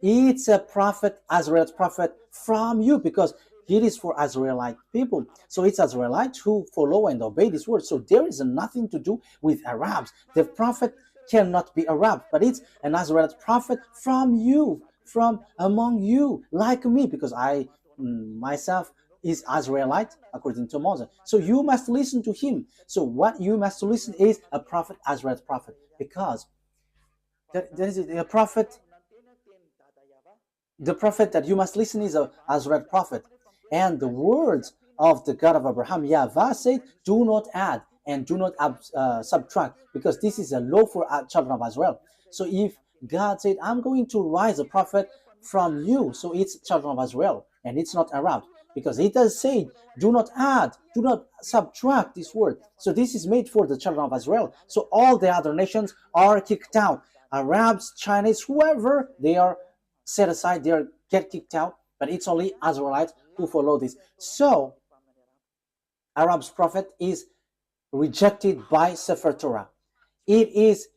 It's a prophet, Israelite prophet from you, because it is for Israelite people. So it's Israelites who follow and obey this word. So there is nothing to do with Arabs. The prophet cannot be Arab, but it's an Israelite prophet from you, from among you, like me, because I myself is Israelite according to Moses. So you must listen to him. So what you must listen is a prophet, Israelite prophet, because there is a prophet. The prophet that you must listen is a Israelite prophet. And the words of the God of Abraham, YAHVAH, said, do not add and do not subtract, because this is a law for children of Israel. So if God said, I'm going to rise a prophet from you, so it's children of Israel, and it's not Arab, because it does say, do not add, do not subtract this word. So this is made for the children of Israel. So all the other nations are kicked out. Arabs, Chinese, whoever, they are set aside, they get kicked out, but it's only Israelites who follow this. So Arab's prophet is rejected by Sefer Torah. It is,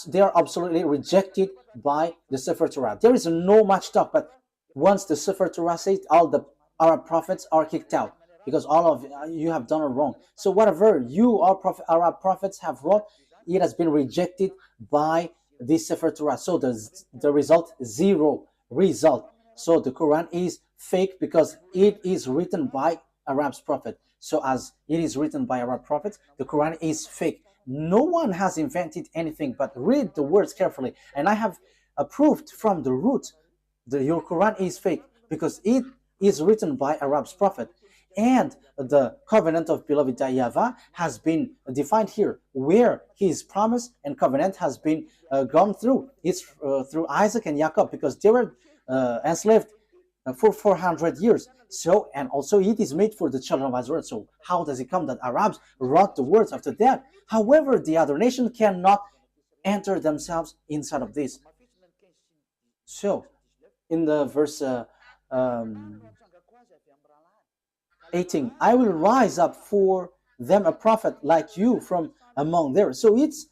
they are absolutely rejected by the Sefer Torah. There is no much talk, but once the Sefer Torah says, all the Arab prophets are kicked out, because all of you have done it wrong. So whatever you Arab prophets have wrought, it has been rejected by this Sefer Torah. So the result, zero result. So the Quran is fake because it is written by Arab's prophet. So as it is written by Arab prophets, the Quran is fake. No one has invented anything, but read the words carefully. And I have proved from the root that your Quran is fake, because it is written by Arab's prophet. And the covenant of beloved YAHVAH has been defined here, where his promise and covenant has been gone through. It's through Isaac and Jacob, because they were enslaved for 400 years. So, and also it is made for the children of Israel. So how does it come that Arabs wrote the words after that? However, the other nation cannot enter themselves inside of this. So in the verse 18, I will rise up for them a prophet like you from among theirs. So it's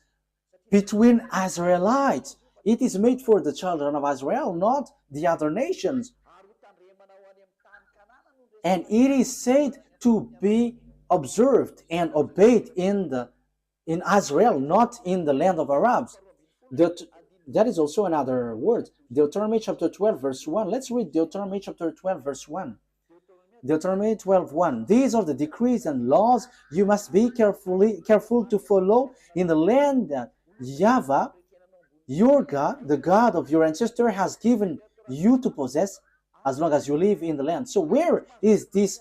between Israelites. It is made for the children of Israel, not the other nations. And it is said to be observed and obeyed in Israel, not in the land of Arabs. That is also another word. Deuteronomy chapter 12 verse 1. Let's read Deuteronomy chapter 12 verse 1. Deuteronomy 12:1. These are the decrees and laws you must be careful to follow in the land that YAHVAH, your God, the God of your ancestor, has given you to possess, as long as you live in the land. So where is this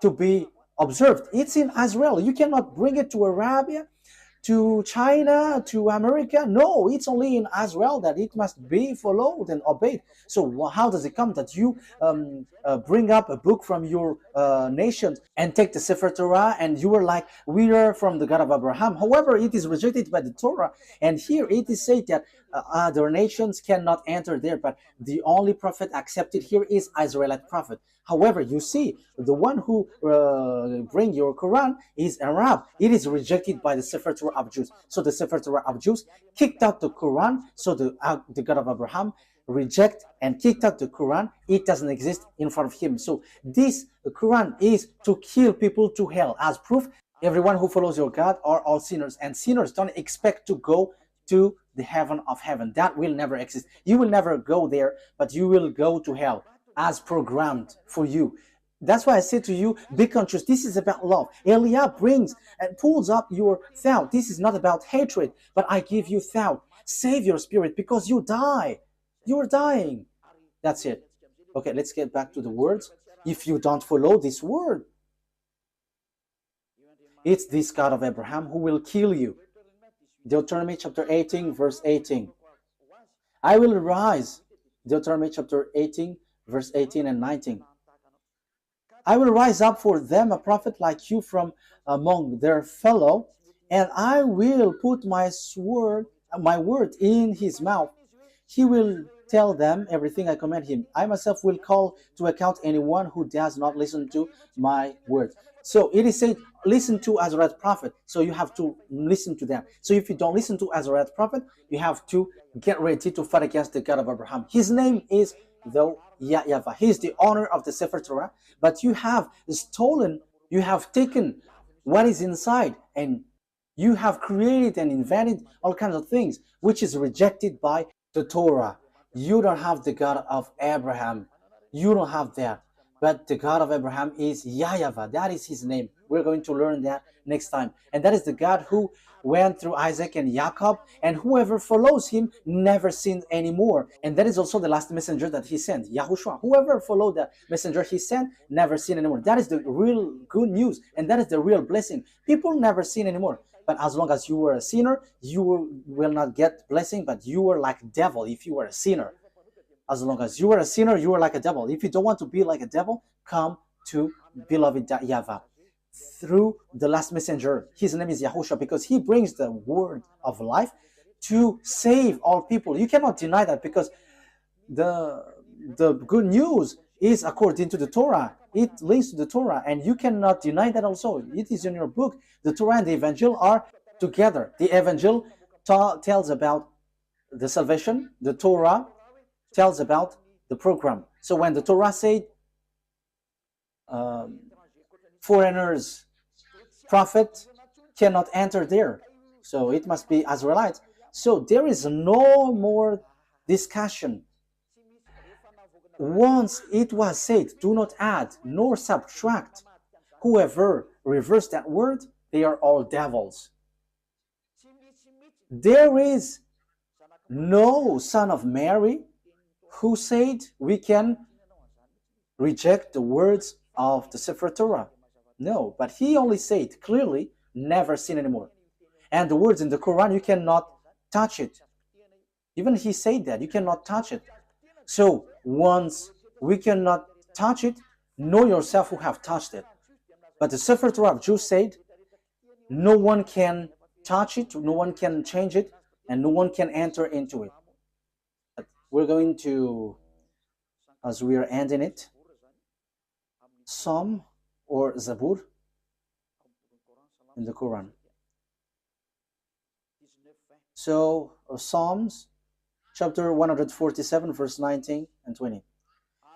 to be observed? It's in Israel. You cannot bring it to Arabia, to China, to America. No, it's only in Israel that it must be followed and obeyed. So how does it come that you bring up a book from your nations and take the Sefer Torah, and you are like, we are from the God of Abraham? However, it is rejected by the Torah, and here it is said that other nations cannot enter there, but the only prophet accepted here is Israelite prophet. However, you see, the one who bring your Quran is Arab. It is rejected by the Sefer Torah of Jews. So the Sefer Torah of Jews kicked out the Quran. So the God of Abraham reject and kicked out the Quran. It doesn't exist in front of him. So this Quran is to kill people to hell. As proof, everyone who follows your God are all sinners, and sinners don't expect to go to the heaven of heaven. That will never exist. You will never go there, but you will go to hell as programmed for you. That's why I say to you, be conscious. This is about love. Eliah brings and pulls up your thought. This is not about hatred, but I give you thought. Save your spirit, because you die. You're dying. That's it. Okay, let's get back to the words. If you don't follow this word, it's this God of Abraham who will kill you. Deuteronomy chapter 18 verse 18. I will rise. Deuteronomy chapter 18 verse 18 and 19. I will rise up for them a prophet like you from among their fellow, and I will put my word in his mouth. He will tell them everything I command him. I myself will call to account anyone who does not listen to my word. So it is said, listen to Azariah prophet. So you have to listen to them. So if you don't listen to Azariah prophet, you have to get ready to fight against the God of Abraham. His name is though YAHVAH. He is the owner of the Sefer Torah, but you have stolen, you have taken what is inside, and you have created and invented all kinds of things, which is rejected by the Torah. You don't have the God of Abraham. You don't have that. But the God of Abraham is YAHVAH. That is his name. We're going to learn that next time. And that is the God who went through Isaac and Jacob, and whoever follows him never sinned anymore. And that is also the last messenger that he sent, YAHOSHUAH. Whoever followed the messenger he sent never sinned anymore. That is the real good news, and that is the real blessing. People never sin anymore. But as long as you were a sinner, you will not get blessing, but you were like a devil if you were a sinner. As long as you were a sinner, you were like a devil. If you don't want to be like a devil, come to beloved YAHVAH through the last messenger. His name is YAHOSHUAH, because he brings the word of life to save all people. You cannot deny that, because the good news is according to the Torah. It links to the Torah, and you cannot deny that also. It is in your book. The Torah and the Evangel are together. The Evangel tells about the salvation. The Torah tells about the program. So when the Torah said foreigners, prophet cannot enter there, so it must be Israelites. So there is no more discussion. Once it was said, do not add nor subtract. Whoever reversed that word, they are all devils. There is no son of Mary who said we can reject the words of the Sefer Torah. No, but he only said clearly, never sin anymore. And the words in the Quran, you cannot touch it. Even he said that, you cannot touch it. So once we cannot touch it, know yourself who have touched it. But the Sefer Torah of Jews said, no one can touch it, no one can change it, and no one can enter into it. But we're going to, as we are ending it, Psalm or Zabur in the Quran. So Psalms chapter 147, verse 19 and 20.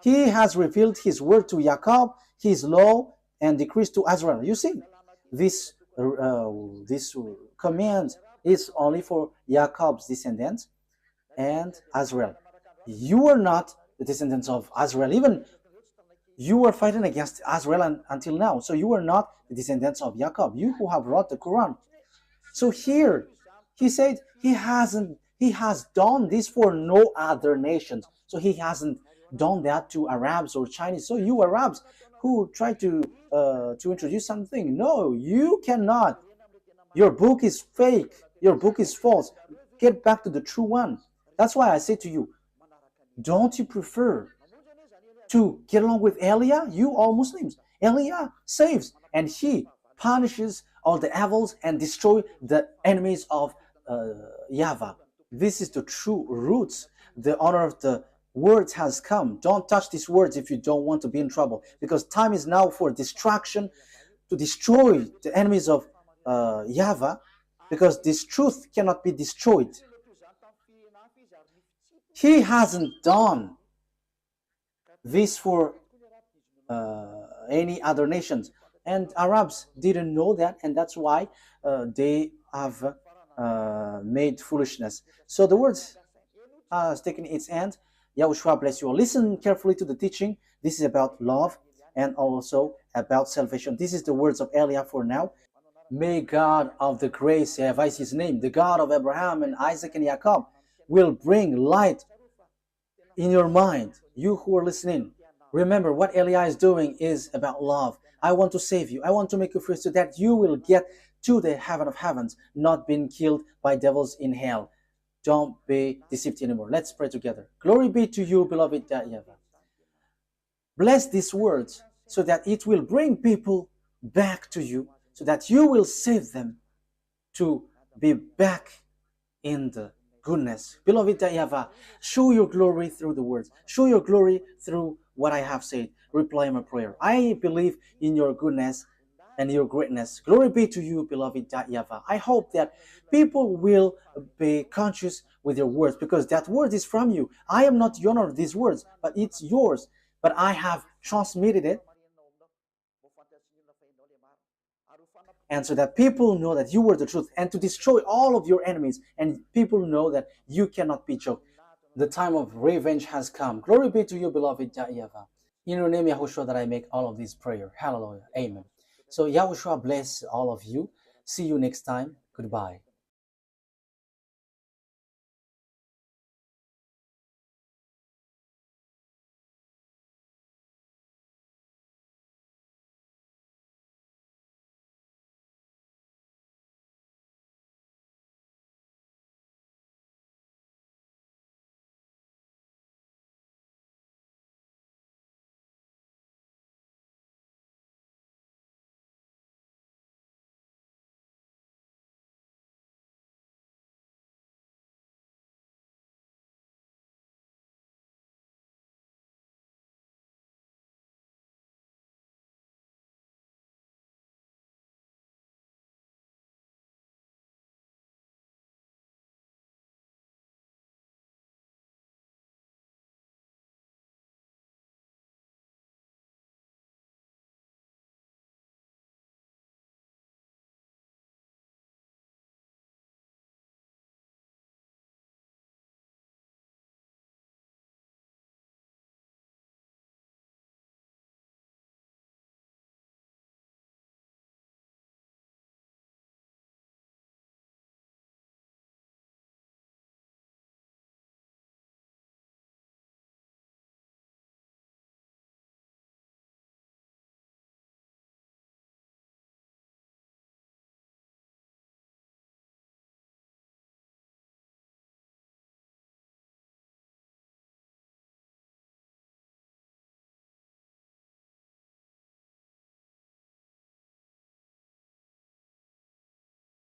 He has revealed his word to Jacob, his law and decrees to Israel. You see, this command is only for Jacob's descendants and Israel. You are not the descendants of Israel. Even you were fighting against Israel until now. So you are not the descendants of Jacob. You who have wrote the Quran. So here, he said he has done this for no other nations. So he hasn't done that to Arabs or Chinese. So you Arabs who try to introduce something, no, you cannot. Your book is fake. Your book is false. Get back to the true one. That's why I say to you, don't you prefer to get along with Elia? You all Muslims. Elia saves, and he punishes all the evils and destroy the enemies of YAHVAH. This is the true roots. The honor of the words has come. Don't touch these words if you don't want to be in trouble, because time is now for destruction, to destroy the enemies of YAHVAH, because this truth cannot be destroyed. He hasn't done this for any other nations, and Arabs didn't know that, and that's why they have made foolishness. So the words has taken its end. YAHOSHUAH bless you all. Listen carefully to the teaching. This is about love and also about salvation. This is the words of Elia for now. May God of the grace, YAHVAH is his name, the God of Abraham and Isaac and Jacob, will bring light in your mind. You who are listening, remember what Elia is doing is about love. I want to save you. I want to make you free so that you will get to the heaven of heavens, not being killed by devils in hell. Don't be deceived anymore. Let's pray together. Glory be to you, beloved YAHVAH. Bless these words so that it will bring people back to you, so that you will save them to be back in the goodness. Beloved YAHVAH, show your glory through the words. Show your glory through what I have said. Reply my prayer. I believe in your goodness and your greatness. Glory be to you, beloved YAHVAH. I hope that people will be conscious with your words, because that word is from you. I am not the owner of these words, but it's yours. But I have transmitted it, and so that people know that you were the truth, and to destroy all of your enemies, and people know that you cannot be choked. The time of revenge has come. Glory be to you, beloved YAHVAH. In your name, YAHOSHUAH, that I make all of these prayer. Hallelujah. Amen. So YAHOSHUAH bless all of you. See you next time. Goodbye.